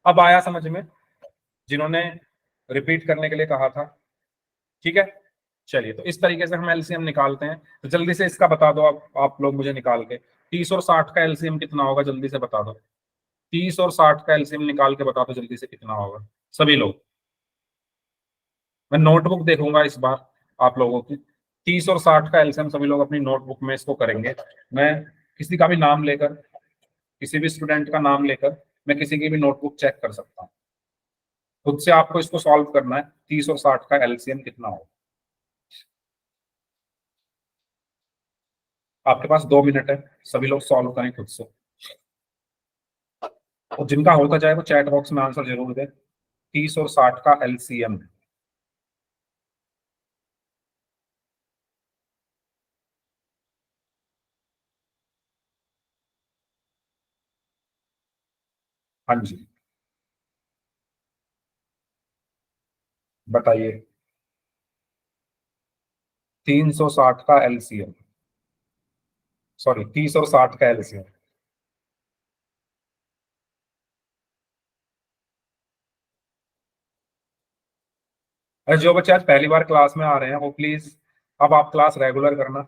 अब आया समझ में? जिन्होंने रिपीट करने के लिए कहा था। ठीक है, चलिए तो इस तरीके से हम एलसीएम निकालते हैं। तो जल्दी से इसका बता दो आप लोग मुझे निकाल के, 30 और 60 का एलसीएम कितना होगा, जल्दी से बता दो। 30 और 60 का एलसीएम निकाल के बता दो जल्दी से कितना होगा सभी लोग। मैं नोटबुक देखूंगा इस बार आप लोगों की। 30 और 60 का एलसीएम सभी लोग अपनी नोटबुक में इसको करेंगे। मैं किसी का भी नाम लेकर, किसी भी स्टूडेंट का नाम लेकर मैं किसी की भी नोटबुक चेक कर सकता हूँ। खुद से आपको इसको सॉल्व करना है, 30 और 60 का एलसीएम कितना हो। आपके पास 2 मिनट है, सभी लोग सॉल्व करें खुद से। और जिनका होता जाए वो चैट बॉक्स में आंसर जरूर दें। 30 और 60 का एलसीएम। हाँ जी, बताइए। 360 का एलसीएम, सॉरी 30 और 60 का एलसीएम। अरे जो बच्चे आज पहली बार क्लास में आ रहे हैं वो प्लीज अब आप क्लास रेगुलर करना।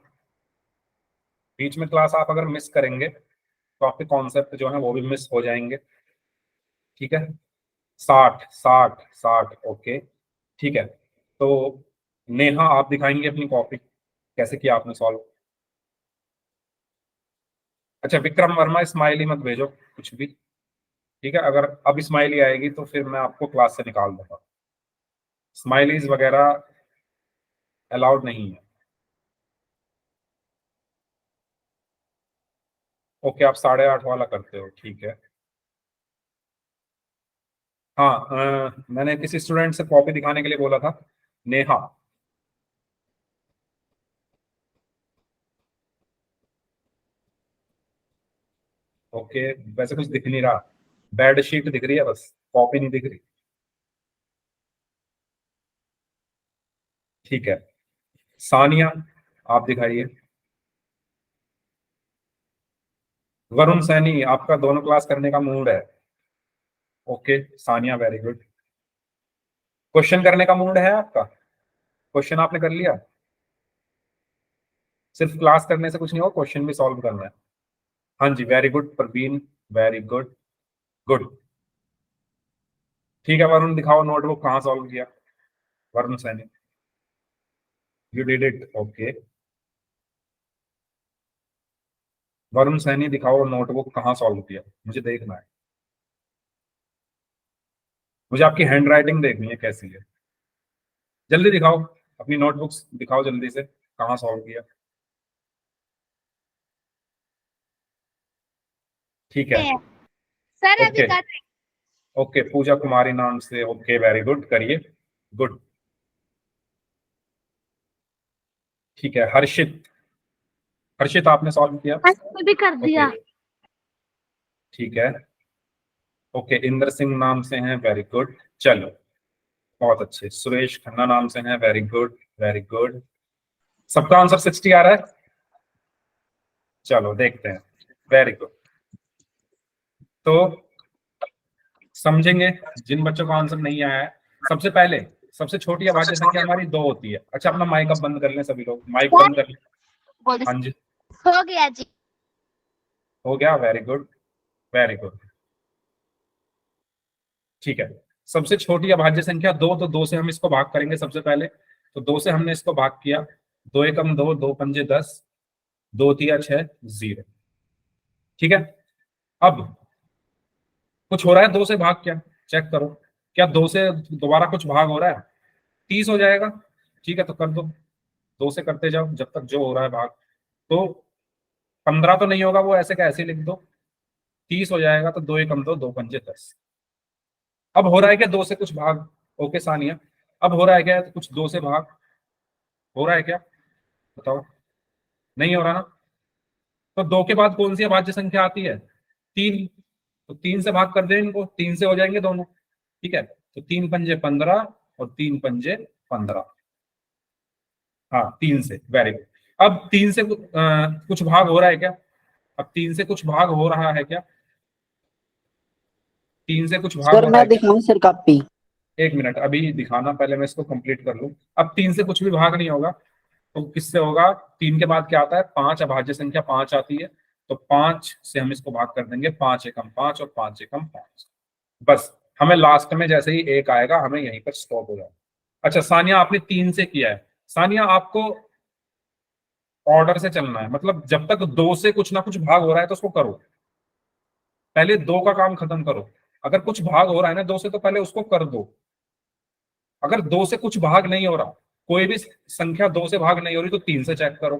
बीच में क्लास आप अगर मिस करेंगे तो आपके कॉन्सेप्ट जो है वो भी मिस हो जाएंगे। ठीक है, 60 60 60, ओके ठीक है। तो नेहा आप दिखाएंगे अपनी कॉपी कैसे किया आपने सॉल्व। अच्छा विक्रम वर्मा स्माइली मत भेजो कुछ भी, ठीक है। अगर अब स्माइली आएगी तो फिर मैं आपको क्लास से निकाल दूंगा। स्माइलीज वगैरह अलाउड नहीं है। ओके, आप 8:30 वाला करते हो, ठीक है। हाँ मैंने किसी स्टूडेंट से कॉपी दिखाने के लिए बोला था, नेहा। ओके, वैसे कुछ दिख नहीं रहा, बेड शीट दिख रही है बस, कॉपी नहीं दिख रही। ठीक है, सानिया आप दिखाइए। वरुण सैनी आपका दोनों क्लास करने का मूड है। Okay Sania, very good. Question करने का मूड है आपका, क्वेश्चन आपने कर लिया। सिर्फ क्लास करने से कुछ नहीं होगा, क्वेश्चन भी सॉल्व करना है। हाँ जी, very good Praveen, very good, good. ठीक है वरुण, दिखाओ नोटबुक कहाँ सॉल्व किया। Varun Saini, you did it, okay. Varun Saini दिखाओ नोटबुक कहाँ सॉल्व किया, मुझे देखना है। मुझे आपकी हैंड राइटिंग देखनी है कैसी है। जल्दी दिखाओ, अपनी नोटबुक्स दिखाओ जल्दी से, कहाँ सॉल्व किया। ठीक है, सर अभी ओके कर रहे हैं। ओके, पूजा कुमारी नाम से, ओके वेरी गुड, करिए, गुड। ठीक है, हर्षित, हर्षित आपने सॉल्व किया। हाँ, मैं भी कर दिया। ओके ठीक है, ओके इंद्र सिंह नाम से हैं, वेरी गुड, चलो बहुत अच्छे। सुरेश खन्ना नाम से हैं, वेरी गुड वेरी गुड। सबका आंसर 60 आ रहा है, चलो देखते हैं, वेरी गुड। तो समझेंगे जिन बच्चों का आंसर नहीं आया है। सबसे पहले सबसे छोटी अभाज्य संख्या हमारी 2 होती है। अच्छा अपना माइक अब बंद कर लें सभी लोग, माइक बंद कर लें। बोल दे। हाँ जी, हो गया जी। हो गया, वेरी गुड वेरी गुड। ठीक है, सबसे छोटी अभाज्य संख्या 2, तो 2 से हम इसको भाग करेंगे सबसे पहले। तो 2 से हमने इसको भाग किया, 2 एकम 2, 2 पंजे 10, 2 तिया 6, 0। ठीक है, अब कुछ हो रहा है 2 से भाग, क्या चेक करो, क्या 2 से दोबारा कुछ भाग हो रहा है, 30 हो जाएगा। ठीक है, तो कर दो, 2 से करते जाओ जब तक जो हो रहा है भाग। तो 15 तो नहीं होगा, वो ऐसे का ऐसे लिख दो, 30 हो जाएगा। तो 2 एकम 2, 2 पंजे 10। अब हो रहा है क्या 2 से कुछ भाग, ओके सानिया, अब हो रहा है क्या कुछ 2 से भाग, हो रहा है क्या बताओ, नहीं हो रहा ना। तो 2 के बाद कौन सी अभाज्य संख्या आती है, 3। तो 3 से भाग कर दे इनको, 3 से हो जाएंगे दोनों। ठीक है, तो 3 पंजे 15 और 3 पंजे 15, हाँ 3 से, वेरी गुड। अब 3 से कुछ भाग हो रहा है क्या, अब 3 से कुछ भाग हो रहा है क्या, 3 से कुछ भाग सर हो रहा मैं है क्या। दिखाऊं सर कॉपी। एक मिनट अभी दिखाना, पहले मैं इसको कंप्लीट कर लूं। अब 3 से कुछ भी भाग नहीं होगा, तो किससे होगा? 3 के बाद क्या आता है? 5, अभाज्य संख्या 5 आती है, तो 5 से हम इसको भाग कर देंगे, 5 एकम 5 और 5 एकम 5। बस हमें लास्ट में जैसे ही 1 आएगा हमें यहीं पर स्टॉप हो जाएगा। अच्छा सानिया, आपने 3 से किया है। सानिया, आपको ऑर्डर से चलना है, मतलब जब तक 2 से कुछ ना कुछ भाग हो रहा है तो उसको करो, पहले 2 का काम खत्म करो। अगर कुछ भाग हो रहा है ना 2 से, तो पहले उसको कर दो। अगर 2 से कुछ भाग नहीं हो रहा, कोई भी संख्या 2 से भाग नहीं हो रही, तो 3 से चेक करो।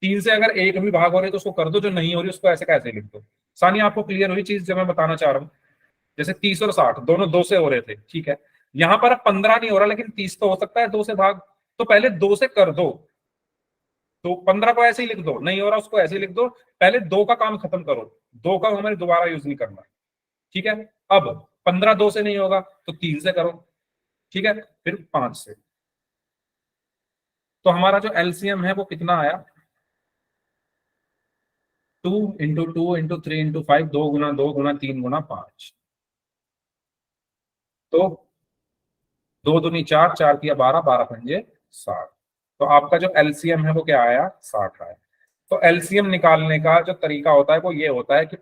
3 से अगर एक भी भाग हो रही है तो उसको कर दो, जो नहीं हो रही उसको ऐसे कैसे लिख दो। सानिया, आपको क्लियर हुई चीज जो मैं बताना चाह रहा हूँ? जैसे 30 और 60 दोनों 2 से हो रहे थे, ठीक है, यहां पर अब 15 नहीं हो रहा, लेकिन 30 तो हो सकता है 2 से भाग, तो पहले 2 से कर दो। तो 15 को ऐसे ही लिख दो, नहीं हो रहा उसको ऐसे ही लिख दो, पहले 2 का काम खत्म करो। 2 का हमें दोबारा यूज नहीं करना, ठीक है। अब 15 2 से नहीं होगा तो 3 से करो, ठीक है, फिर 5 से। तो हमारा जो एलसीएम है वो कितना आया? 2 इंटू 2 इंटू 3 इंटू 5, 2 गुना 2 गुना 3 गुना 5। तो 2 दूनी 4, 4 तिया 12, 12 पंजे 60। तो आपका जो एलसीएम है वो क्या आया? 60 आया। तो एलसीएम निकालने का जो तरीका होता है वो ये होता है कि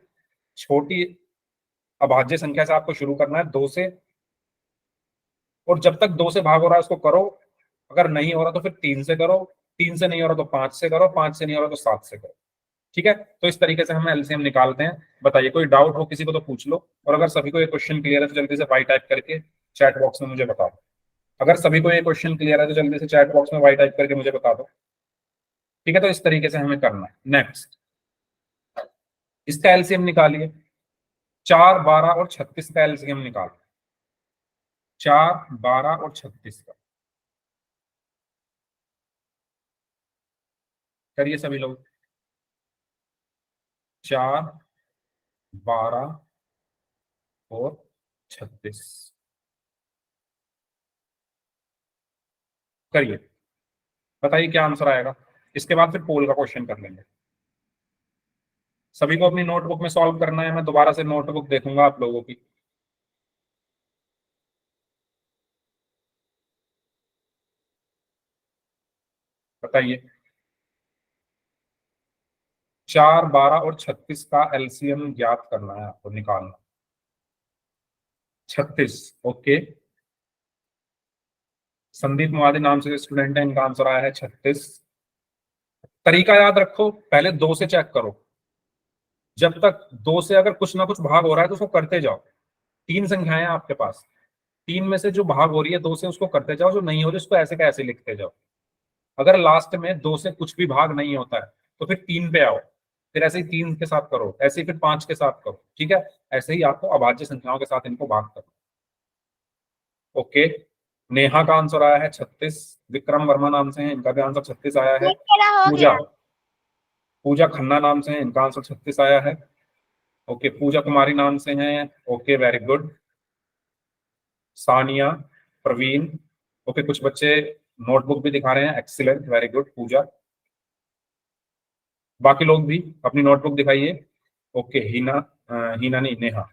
छोटी अभाज्य संख्या से आपको शुरू करना है, 2 से, और जब तक 2 से भाग हो रहा है उसको करो। अगर नहीं हो रहा तो फिर 3 से करो, 3 से नहीं हो रहा तो 5 से करो, 5 से नहीं हो रहा तो 7 से करो, ठीक है। तो इस तरीके से हम एलसीएम निकालते हैं। बताइए, कोई डाउट हो किसी को तो पूछ लो, और अगर सभी को ये क्वेश्चन क्लियर है तो जल्दी से वाई टाइप करके चैट बॉक्स में मुझे बता दो। अगर सभी को ये क्वेश्चन क्लियर है तो जल्दी से चैट बॉक्स में वाई टाइप करके मुझे बता दो, ठीक है। तो इस तरीके से हमें करना है। नेक्स्ट, इसका एलसीएम निकालिए। 4, 12 और 36 का एलसीएम निकालो। 4, 12 और 36 का करिए सभी लोग। 4, 12 और 36 करिए। बताइए क्या आंसर आएगा। इसके बाद फिर पोल का क्वेश्चन कर लेंगे। सभी को अपनी नोटबुक में सॉल्व करना है। मैं दोबारा से नोटबुक देखूंगा आप लोगों की। बताइए, 4, 12 और 36 का एलसीएम ज्ञात करना है आपको, निकालना। 36, ओके। संदीप मुआदी नाम से स्टूडेंट है, इनका आंसर आया है 36। तरीका याद रखो, पहले 2 से चेक करो। जब तक 2 से अगर कुछ ना कुछ भाग हो रहा है तो उसको करते जाओ। 3 संख्याएं हैं आपके पास, 3 में से जो भाग हो रही है 2 से उसको करते जाओ, जो नहीं हो रही उसको ऐसे कैसे लिखते जाओ। अगर लास्ट में 2 से कुछ भी भाग नहीं होता है तो फिर 3 पे आओ, फिर ऐसे ही 3 के साथ करो, ऐसे ही फिर 5 के साथ करो, ठीक है। ऐसे ही आपको अभाज्य संख्याओं के साथ इनको भाग करो, ओके। नेहा का आंसर आया है 36। विक्रम वर्मा नाम से है, इनका भी आंसर 36 आया है। मेरा हो पूजा गया। पूजा खन्ना नाम से है, इनका आंसर 36 आया है, ओके। पूजा कुमारी नाम से हैं, okay, very good. Sania, Praveen, okay. कुछ बच्चे नोटबुक भी दिखा रहे हैं, एक्सीलेंट, वेरी गुड पूजा। बाकी लोग भी अपनी नोटबुक दिखाइए, ओके। हिना, हिना नहीं, Neha,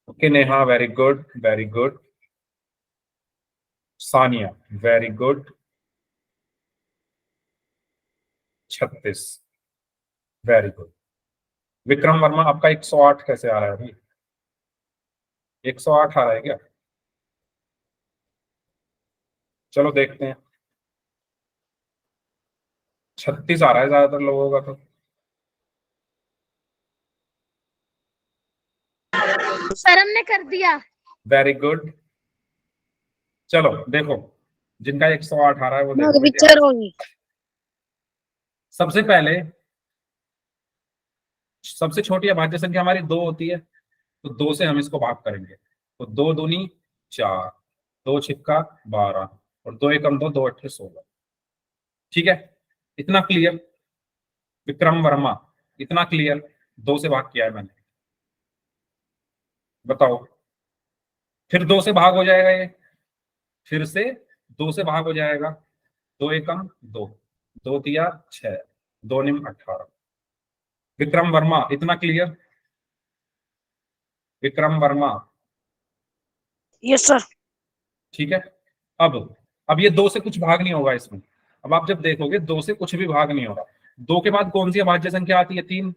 okay. Neha, very good, very good. Sania, very good. 36, very good. Vikram Verma, आपका 108 कैसे आ रहा है भाई? 108 आ रहा है क्या? चलो देखते हैं। 36 आ रहा है ज्यादातर लोगों का तो। सर हमने कर दिया। Very good. चलो देखो, जिनका 108 आ रहा है वो देखो बेटे। पिक्चर होगी। सबसे पहले सबसे छोटी अभाज्य संख्या हमारी 2 होती है, तो 2 से हम इसको भाग करेंगे। तो 2 दूनी 4, 2 छिक्का 12, और 2 एकम 2, 2 अट्ठे 16, ठीक है। इतना क्लियर? विक्रम वर्मा, इतना क्लियर? 2 से भाग किया है मैंने, बताओ। फिर 2 से भाग हो जाएगा ये, फिर से 2 से भाग हो जाएगा। 2 एकम 2, 2 तिया 6, 2 निम 18। विक्रम वर्मा, इतना clear? Vikram Verma, yes sir. ठीक है। अब ये 2 से कुछ भाग नहीं होगा इसमें। अब आप जब देखोगे 2 से कुछ भी भाग नहीं होगा। 2 के बाद कौन सी अभाज्य संख्या आती है? 3।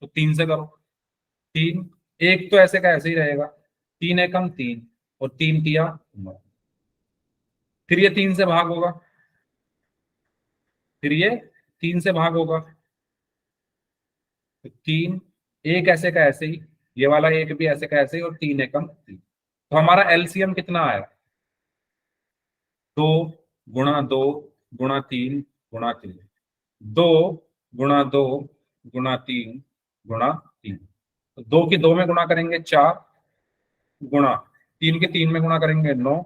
तो 3 से करो। 3, एक तो ऐसे का ऐसे ही रहेगा। 3 एकम 3 और 3 तिया 9। फिर ये 3 से भाग होगा। फिर ये 3 से भाग होगा। तो 3, एक ऐसे का ऐसे ही, ये वाला एक भी ऐसे का ऐसे ही, और 3 एकम 3। तो हमारा एलसीएम कितना आया? 2 गुणा 2 गुणा 3 गुणा 3। 2 गुणा 2 गुणा 3 गुणा 3। तो 2 की 2 में गुणा करेंगे 4, गुणा 3 के 3 में गुणा करेंगे 9,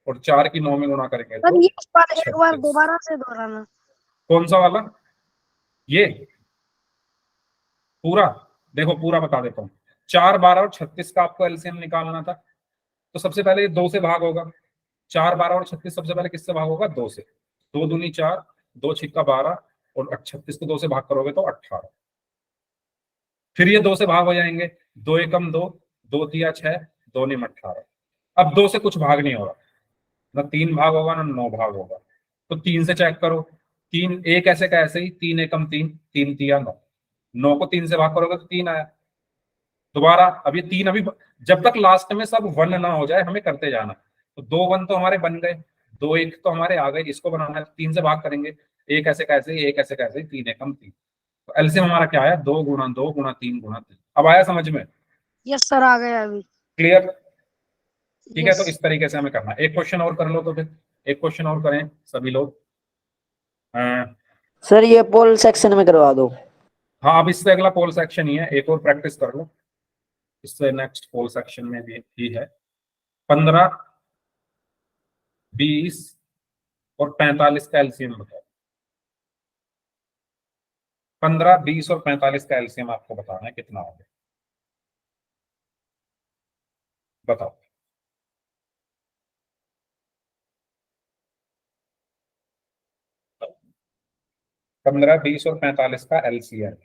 और 4 की 9 में गुणा करेंगे सर तो ये बात एक बार 36। दोबारा से दोहराना। कौन सा वाला? ये पूरा? देखो पूरा बता देता हूँ। 4, 12 और 36 का आपको एलसीएम निकालना था। तो सबसे पहले ये 2 से भाग होगा। 4, 12 और 36 सबसे पहले किससे भाग होगा? 2 से। 2 दूनी 4, 2 छिक्का 12, और 36 को 2 से भाग करोगे तो 18। फिर ये 2 से भाग हो जाएंगे। 2 एकम 2, 2 तिया 6, 2 निम 18। अब 2 से कुछ भाग नहीं हो रहा, ना 3 भाग होगा ना 9 भाग होगा। तो 3 से चेक करो। 3, एक ऐसे का ऐसे ही, 3 एकम 3, 3 तिया 9। 9 को 3 से भाग करोगे तो 3 आया। दोबारा अब ये 3 अभी, जब तक लास्ट में सब 1 ना हो जाए हमें करते जाना। तो 2 1 तो हमारे बन गए, 2 1 तो हमारे आ गए। इसको बनाना है 3 से भाग करेंगे। एक ऐसे कैसे ही, एक ऐसे कैसे ही, 3 एकम 3। तो एलसीएम हमारा क्या आया? 2 गुणा 2 गुणा 3 गुणा 3। अब आया समझ में? यस सर आ गया अभी। क्लियर? ठीक है। यस तो इस तरीके से हमें करना है। एक क्वेश्चन और कर लो तो फिर, एक क्वेश्चन और करें सभी लोग। सर ये पोल सेक्शन में करवा दो। हाँ, अब इससे अगला पोल सेक्शन ही है, एक और प्रैक्टिस कर लो। इससे नेक्स्ट पोल सेक्शन में भी ही है। 15, 20 और 45 का एलसीएम बताओ। 15, 20 और 45 का एलसीएम आपको बताना है कितना होगा। बताओ। 15, 20 और 45 का एलसीएम।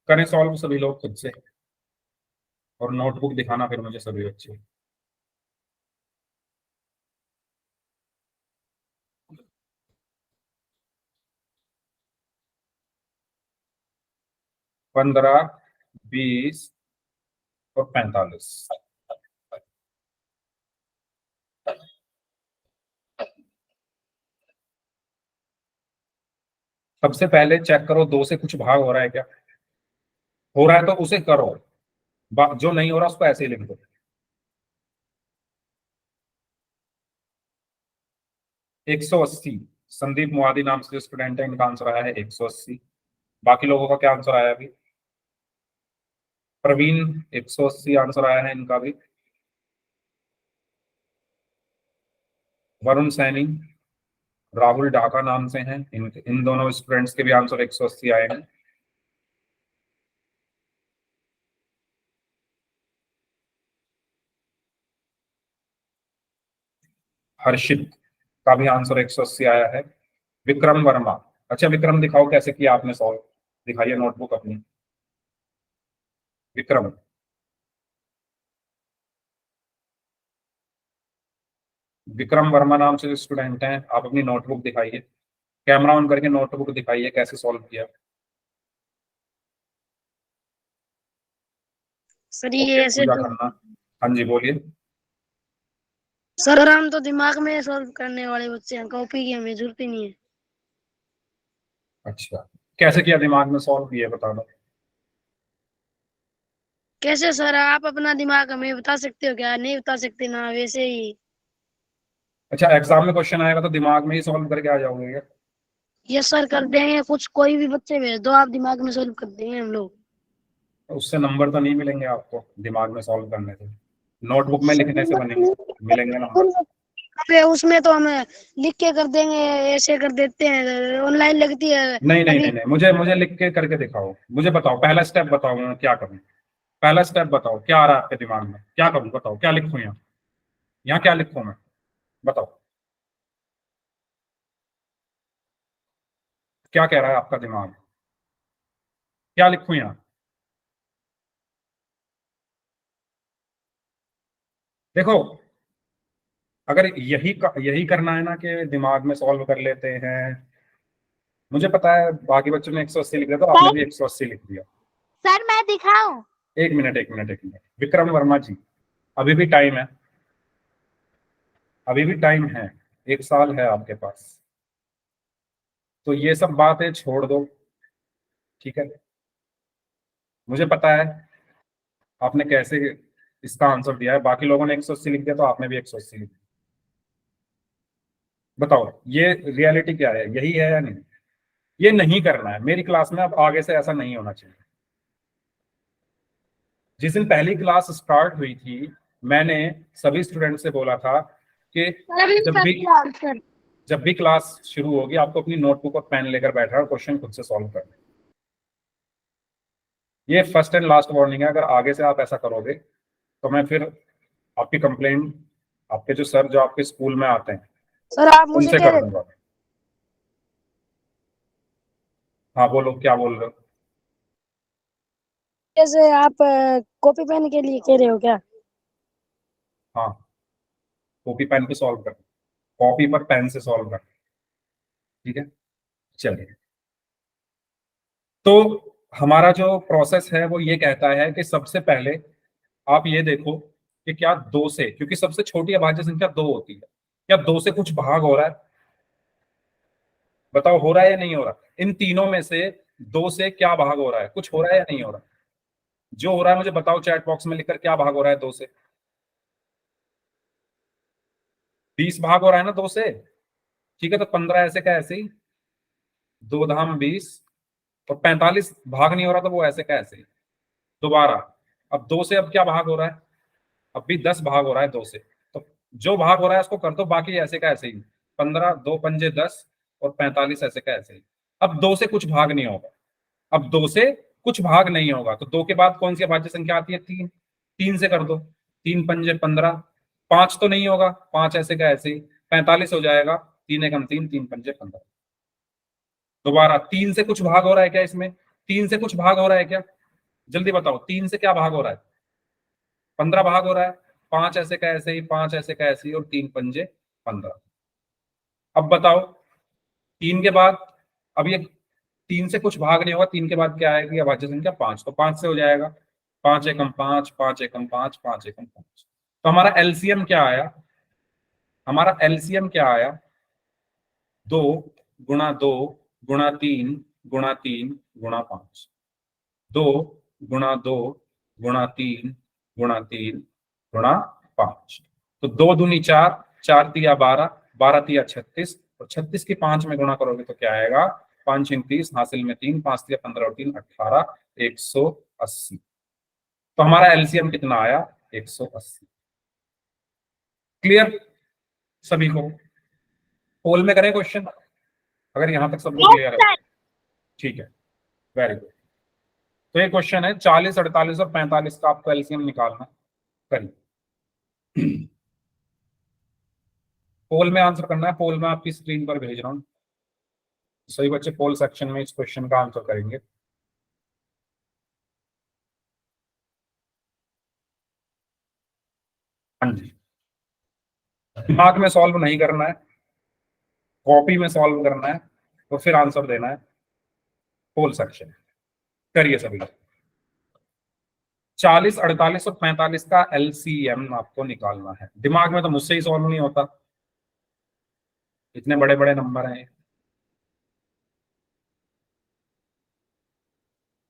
करें सॉल्व सभी लोग खुद से, और नोटबुक दिखाना फिर मुझे सभी बच्चे। पंद्रह, 20 और 45। सबसे पहले चेक करो 2 से कुछ भाग हो रहा है क्या? हो रहा है तो उसे करो, जो नहीं हो रहा उसको ऐसे ही लिख दो। 180। संदीप मुआदी नाम से जो स्टूडेंट है इनका आंसर आया है 180। बाकी लोगों का क्या आंसर आया अभी? प्रवीण 180 आंसर आया है इनका भी। वरुण सैनी, राहुल ढाका नाम से हैं, इन दोनों स्टूडेंट्स के भी आंसर 180 आए हैं। हर्षित का भी आंसर 180 आया है। विक्रम वर्मा, अच्छा विक्रम दिखाओ कैसे किया आपने सॉल्व, दिखाइए नोटबुक अपनी। विक्रम, विक्रम वर्मा नाम से जो स्टूडेंट हैं, आप अपनी नोटबुक दिखाइए। कैमरा ऑन करके नोटबुक दिखाइए कैसे सॉल्व किया। सर ये ओके, ऐसे पूजा तो खन्ना। हाँ जी बोलिए। सर हम तो दिमाग में सॉल्व करने वाले बच्चे हैं, कॉपी की हमें जरूरत ही नहीं है। अच्छा, कैसे किया दिमाग में सॉल्व, ये बता दो। कैसे सर आप अपना दिमाग हमें बता सकते हो क्या? नहीं बता सकते ना, वैसे ही। अच्छा, एग्जाम में क्वेश्चन आएगा तो दिमाग में ही सॉल्व करके आ जाओगे क्या? यस सर कर देंगे, कुछ कोई भी बच्चे भेज दो, आप दिमाग में सॉल्व कर देंगे हम लोग। तो उससे नंबर तो नहीं मिलेंगे आपको दिमाग में सॉल्व करने से, नोटबुक में लिखने से बनेंगे, मिलेंगे नंबर। उसमें तो हम लिख के कर देंगे, ऐसे कर देते हैं, ऑनलाइन लगती है नहीं नहीं अभी। नहीं नहीं, मुझे लिख के करके दिखाओ। मुझे बताओ पहला स्टेप बताओ, मैं क्या करूँ? पहला स्टेप बताओ, क्या आ रहा है आपके दिमाग में, क्या करूँ बताओ, क्या लिखूं यहाँ? यहाँ क्या लिखूं मैं, बताओ। क्या कह रहा है आपका दिमाग, क्या लिखूं यहाँ? देखो, अगर यही करना है ना कि दिमाग में सॉल्व कर लेते हैं, मुझे पता है बाकी बच्चों ने 180 लिख दिया तो आपने भी 180 लिख दिया। सर मैं दिखाऊं? एक मिनट एक मिनट एक मिनट, विक्रम वर्मा जी, अभी भी टाइम है, अभी भी टाइम है, 1 साल है आपके पास, तो ये सब बातें छोड़ दो, ठीक है। मुझे पता है आपने कैसे इसका आंसर दिया है, बाकी लोगों ने 180 लिख दिया तो आपने भी 180 लिख दिया। बताओ ये रियलिटी क्या है, यही है या नहीं? ये नहीं करना है मेरी क्लास में, अब आगे से ऐसा नहीं होना चाहिए। जिस दिन पहली क्लास स्टार्ट हुई थी, मैंने सभी स्टूडेंट से बोला था कि सर अभी जब कर भी दिया आंसर। जब भी क्लास शुरू होगी आपको अपनी नोटबुक और पेन लेकर बैठना है और क्वेश्चन खुद से सॉल्व करना है। ये फर्स्ट एंड लास्ट वार्निंग है, अगर आगे से आप ऐसा करोगे तो मैं फिर आपकी कंप्लेंट आपके जो सर जो आपके स्कूल में आते हैं सर आप मुझे उनसे कह कर रहे दूंगा। हाँ बोलो, क्या बोल रहे हो? जैसे आप कॉपी पेन के लिए कह रहे हो क्या? हाँ, कॉपी पेन पे सॉल्व कर, कॉपी पर पेन से सॉल्व कर, ठीक है। चलिए, तो हमारा जो प्रोसेस है वो ये कहता है कि सबसे पहले आप ये देखो कि क्या दो से, क्योंकि सबसे छोटी अभाज्य संख्या दो होती है, क्या दो से कुछ भाग हो रहा है? बताओ हो रहा है या नहीं हो रहा? इन तीनों में से दो से क्या भाग हो रहा है, कुछ हो रहा है या नहीं हो रहा? जो हो रहा है मुझे बताओ चैट बॉक्स में लिखकर, क्या भाग हो रहा है दो से? 20 भाग हो रहा है ना दो से, ठीक है, तो 15 ऐसे का ऐसे ही, 2 धाम 20, और 45 भाग नहीं हो रहा तो वो ऐसे का ऐसे ही। दोबारा, अब दो से अब क्या भाग हो रहा है? अब भी 10 भाग हो रहा है दो से, तो जो भाग हो रहा है उसको कर दो, बाकी ऐसे का ऐसे ही, 15 2 पंजे 10 और 45 ऐसे का ऐसे ही। अब दो से कुछ भाग नहीं होगा, अब दो से कुछ भाग नहीं होगा, तो दो के बाद कौन सी अभाज्य संख्या आती है? तीन, तीन से कर दो, 3 पंजे 15, 5 तो नहीं होगा, 5 ऐसे का ऐसे ही, 45 हो जाएगा, 3 एकम 3, 3 पंजे 15। दोबारा, तीन से कुछ भाग हो रहा है क्या इसमें? तीन से कुछ भाग हो रहा है क्या? जल्दी बताओ, तीन से क्या भाग हो रहा है? 15 भाग हो रहा है, 5 ऐसे का ऐसे ही, 5 ऐसे का ऐसे ही, और 3 पंजे 15। अब बताओ, तीन के बाद, अब ये तीन से कुछ भाग नहीं होगा, तीन के बाद क्या आएगी अभाज्य संख्या? 5, तो 5 से हो जाएगा, 5 एकम 5, 5 एकम 5, 5 एकम 5। तो हमारा एलसीएम क्या आया? हमारा एलसीएम क्या आया? 2 गुणा 2 गुणा 3 गुणा 5, 2 गुणा 2 गुणा 3 गुणा 3 गुणा 5। तो 2 दूनी 4, 4 तिया 12, 12 तिया 36, और 36 की 5 में गुणा करोगे तो क्या आएगा? 5 × 30, हासिल में 3, 5 तिया 15 और 3 18, 180। तो हमारा एलसीएम कितना आया? 180। क्लियर सभी को? पोल में करें क्वेश्चन, अगर यहां तक सबको यस क्लियर है? सर। ठीक है, वेरी गुड। तो ये क्वेश्चन है 40, 48 और 45 का आपको एलसीएम निकालना है। करिए, पोल में आंसर करना है, पोल में आपकी स्क्रीन पर भेज रहा हूँ। सही बच्चे पोल सेक्शन में इस क्वेश्चन का आंसर करेंगे। हाँ जी, दिमाग में सॉल्व नहीं करना है, कॉपी में सॉल्व करना है और फिर आंसर देना है पोल सेक्शन। करिए सभी। 40, 48 और 45 का एलसीएम आपको निकालना है। दिमाग में तो मुझसे ही सॉल्व नहीं होता, इतने बड़े बड़े नंबर हैं।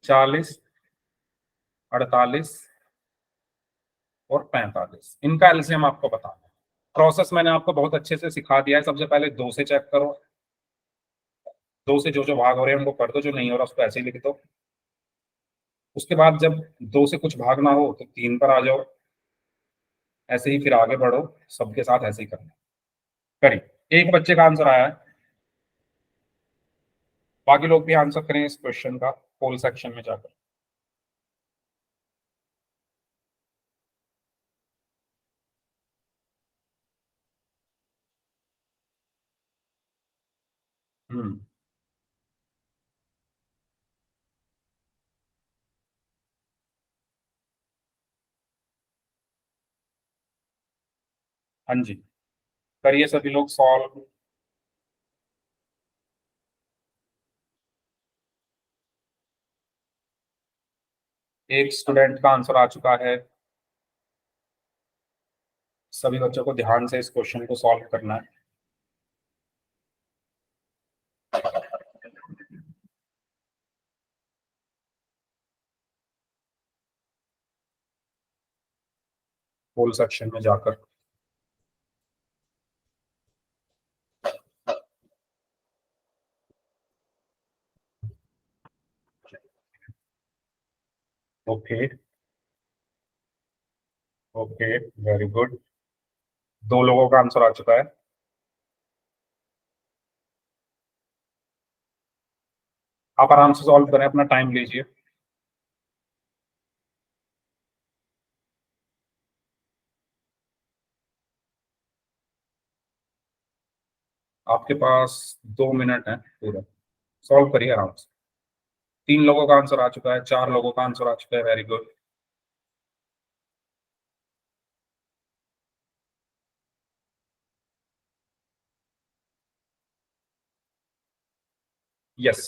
40, 48 और 45, इनका एलसीएम आपको बताना है। प्रोसेस मैंने आपको बहुत अच्छे से सिखा दिया है। सबसे पहले दो से चेक करो, दो से जो जो भाग हो रहे हैं उनको कर दो, जो नहीं हो रहा उसको ऐसे ही लिख दो। उसके बाद जब दो से कुछ भाग ना हो तो तीन पर आ जाओ, ऐसे ही फिर आगे बढ़ो, सबके साथ ऐसे ही करना। करिए, एक बच्चे का आंसर आया है, बाकी लोग भी आंसर करें इस क्वेश्चन का पोल सेक्शन में जाकर। हम्म, हाँ जी, करिए सभी लोग सॉल्व। एक स्टूडेंट का आंसर आ चुका है। सभी बच्चों को ध्यान से इस क्वेश्चन को सॉल्व करना है। होल सेक्शन में जाकर ओके ओके, वेरी गुड। 2 लोगों का आंसर आ चुका है। आप आराम से सॉल्व करें, अपना टाइम लीजिए। आपके पास 2 मिनट है पूरा, सॉल्व करिए आराम से। 3 लोगों का आंसर आ चुका है, 4 लोगों का आंसर आ चुका है, वेरी गुड। यस,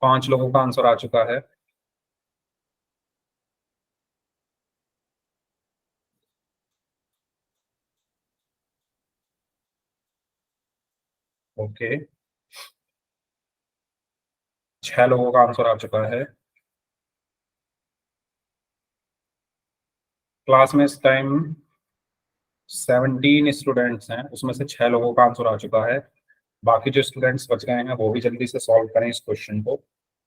5 लोगों का आंसर आ चुका है। ओके, 6 लोगों का आंसर आ चुका है। क्लास में इस टाइम 17 स्टूडेंट्स हैं, उसमें से 6 लोगों का आंसर आ चुका है। बाकी जो स्टूडेंट्स बच गए हैं वो भी जल्दी से सॉल्व करें इस क्वेश्चन को।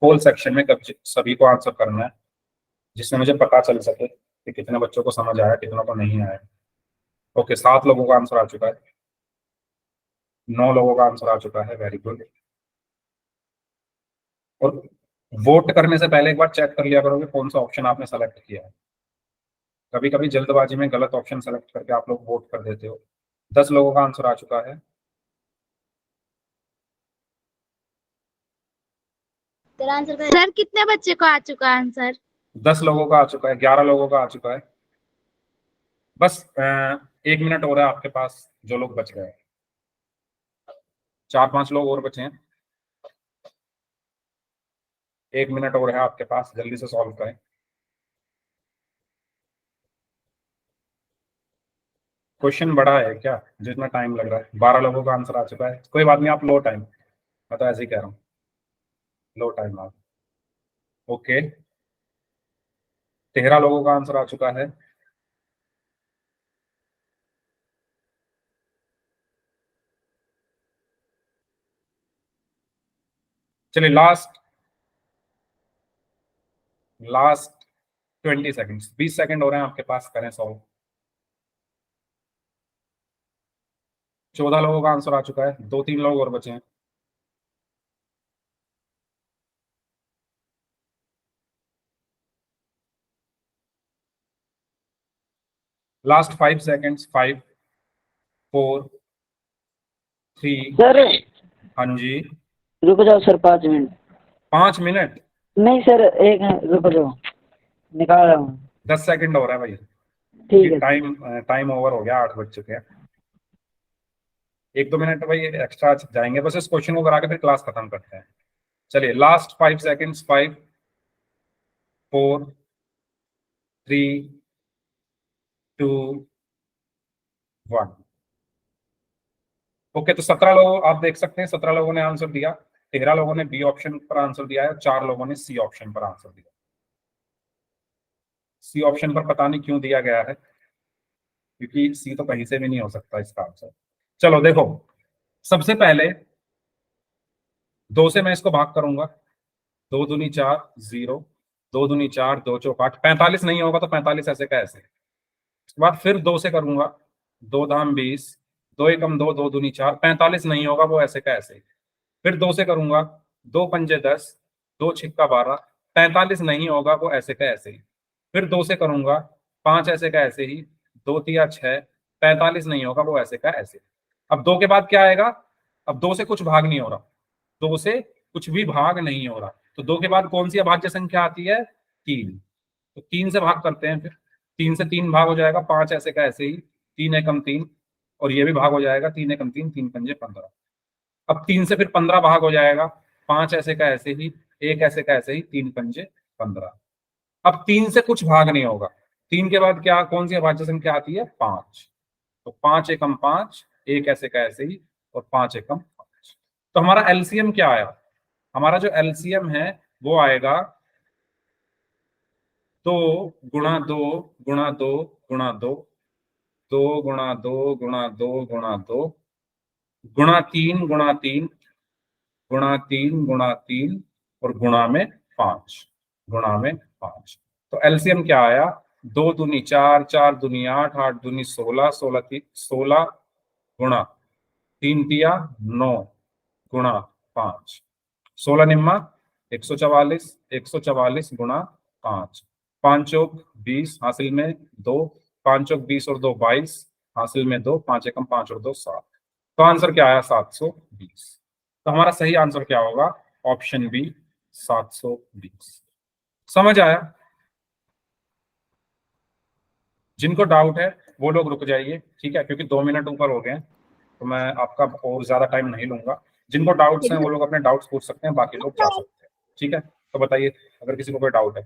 होल सेक्शन में सभी को आंसर करना है, जिससे मुझे पता चल सके कि कितने बच्चों को समझ आया, कितनों को नहीं आया। ओके, 7 लोगों का आंसर आ चुका है। 9 लोगों का आंसर आ चुका है, वेरी गुड। और वोट करने से पहले एक बार चेक कर लिया करोगे कौन सा ऑप्शन आपने सेलेक्ट किया है। कभी कभी जल्दबाजी में गलत ऑप्शन सेलेक्ट करके आप लोग वोट कर देते हो। 10 लोगों का आंसर आ चुका है। तेरा आंसर सर कितने बच्चे को आ चुका आंसर? 10 लोगों का आ चुका है, 11 लोगों का आ चुका है। बस 1 मिनट हो रहा है आपके पास, जो लोग बच गए। 4-5 लोग और बचे हैं। 1 मिनट और है आपके पास, जल्दी से सॉल्व करें। क्वेश्चन बड़ा है क्या जितना टाइम लग रहा है? 12 लोगों का आंसर आ चुका है। कोई बात नहीं, आप लो टाइम, मैं तो ऐसे ही कह रहा हूँ, लो टाइम आप। ओके, 13 लोगों का आंसर आ चुका है। चलिए लास्ट 20 सेकंड्स, 20 सेकंड हो रहे हैं आपके पास, करें सॉल्व। 14 लोगों का आंसर आ चुका है, 2-3 लोग और बचे हैं। Last 5 seconds, 5 4 3। सर हाँ जी, रुक जाओ सर, 5 मिनट। 5 मिनट? नहीं सर, एक रुक जाओ, निकाल रहा हूँ। 10 सेकंड हो रहा है भाई, ठीक है। टाइम ओवर हो गया, 8 बज चुके हैं। 1-2 मिनट भाई एक्स्ट्रा जाएंगे, बस इस क्वेश्चन को करा के फिर क्लास खत्म करते हैं। चलिए लास्ट 5 सेकंड्स, 5 4 3 2 1। ओके, तो 17 लोग आप देख सकते हैं, 17 लोगों ने आंसर दिया। 13 लोगों ने बी ऑप्शन पर आंसर दिया है और 4 लोगों ने सी ऑप्शन पर आंसर दिया। सी ऑप्शन पर पता नहीं क्यों दिया गया है, क्योंकि सी तो कहीं से भी नहीं हो सकता इसका आंसर। चलो देखो, सबसे पहले 2 से मैं इसको भाग करूंगा। 2 दूनी 4, 0। 2 दूनी 4, 2 चौक 8। 45 नहीं होगा तो 45 ऐसे का ऐसे। उसके बाद फिर 2 से करूंगा, 2 दाम 20, 2 एकम 2, 2 दूनी 4। 45 नहीं होगा, वो ऐसे का ऐसे। फिर 2 से करूंगा, 2 पंजे 10, 2 छिक्का 12। 45 नहीं होगा, वो ऐसे का ऐसे ही। फिर 2 से करूंगा, 5 ऐसे का ऐसे ही, 2 तिया 6। 45 नहीं होगा, वो ऐसे का ऐसे। अब 2 के बाद क्या आएगा? अब 2 से कुछ भाग नहीं हो रहा, 2 से कुछ भी भाग नहीं हो रहा, तो 2 के बाद कौन सी अभाज्य संख्या आती है? 3। तो 3 से भाग करते हैं फिर। 3 से 3 भाग हो जाएगा, 5 ऐसे का ऐसे ही, 3 एकम 3, और ये भी भाग हो जाएगा, 3 एकम 3, 3 पंजे 15। अब 3 से फिर 15 भाग हो जाएगा, 5 ऐसे का ऐसे ही, 1 ऐसे का ऐसे ही, 3 पंजे 15। अब 3 से कुछ भाग नहीं होगा, 3 के बाद क्या, कौन सी अभाज्य संख्या आती है, 5। तो 5 एकम 5, 1 ऐसे का ऐसे ही, और 5 एकम 5। तो हमारा एलसीएम क्या आया, हमारा जो एलसीएम है वो आएगा 2 गुणा 2 गुणा 2 गुणा 2, 2 गुणा 2 गुणा 2 गुणा 2 गुणा 3 गुणा 3 गुणा 3 गुणा 3 और गुणा में 5, गुणा में 5। तो एलसीएम क्या आया, 2 दूनी 4, 4 दूनी 8, 8 दूनी 16, 16 गुणा 3 तिया 9 गुणा 5, 16 निम्मा 144, 144 गुणा 5, 5 चौक 20, हासिल में 2, 5 चौक 20 और 2 22, हासिल में 2, 5 एकम 5 और 2 7। तो आंसर क्या आया, 720। तो हमारा सही आंसर क्या होगा, ऑप्शन बी 720। समझ आया? जिनको डाउट है वो लोग रुक जाइए, ठीक है, क्योंकि 2 मिनट ऊपर हो गए हैं, तो मैं आपका और ज्यादा टाइम नहीं लूंगा। जिनको डाउट्स हैं वो लोग अपने डाउट्स पूछ सकते हैं, बाकी लोग जा सकते हैं, ठीक है। तो बताइए अगर किसी को कोई डाउट है।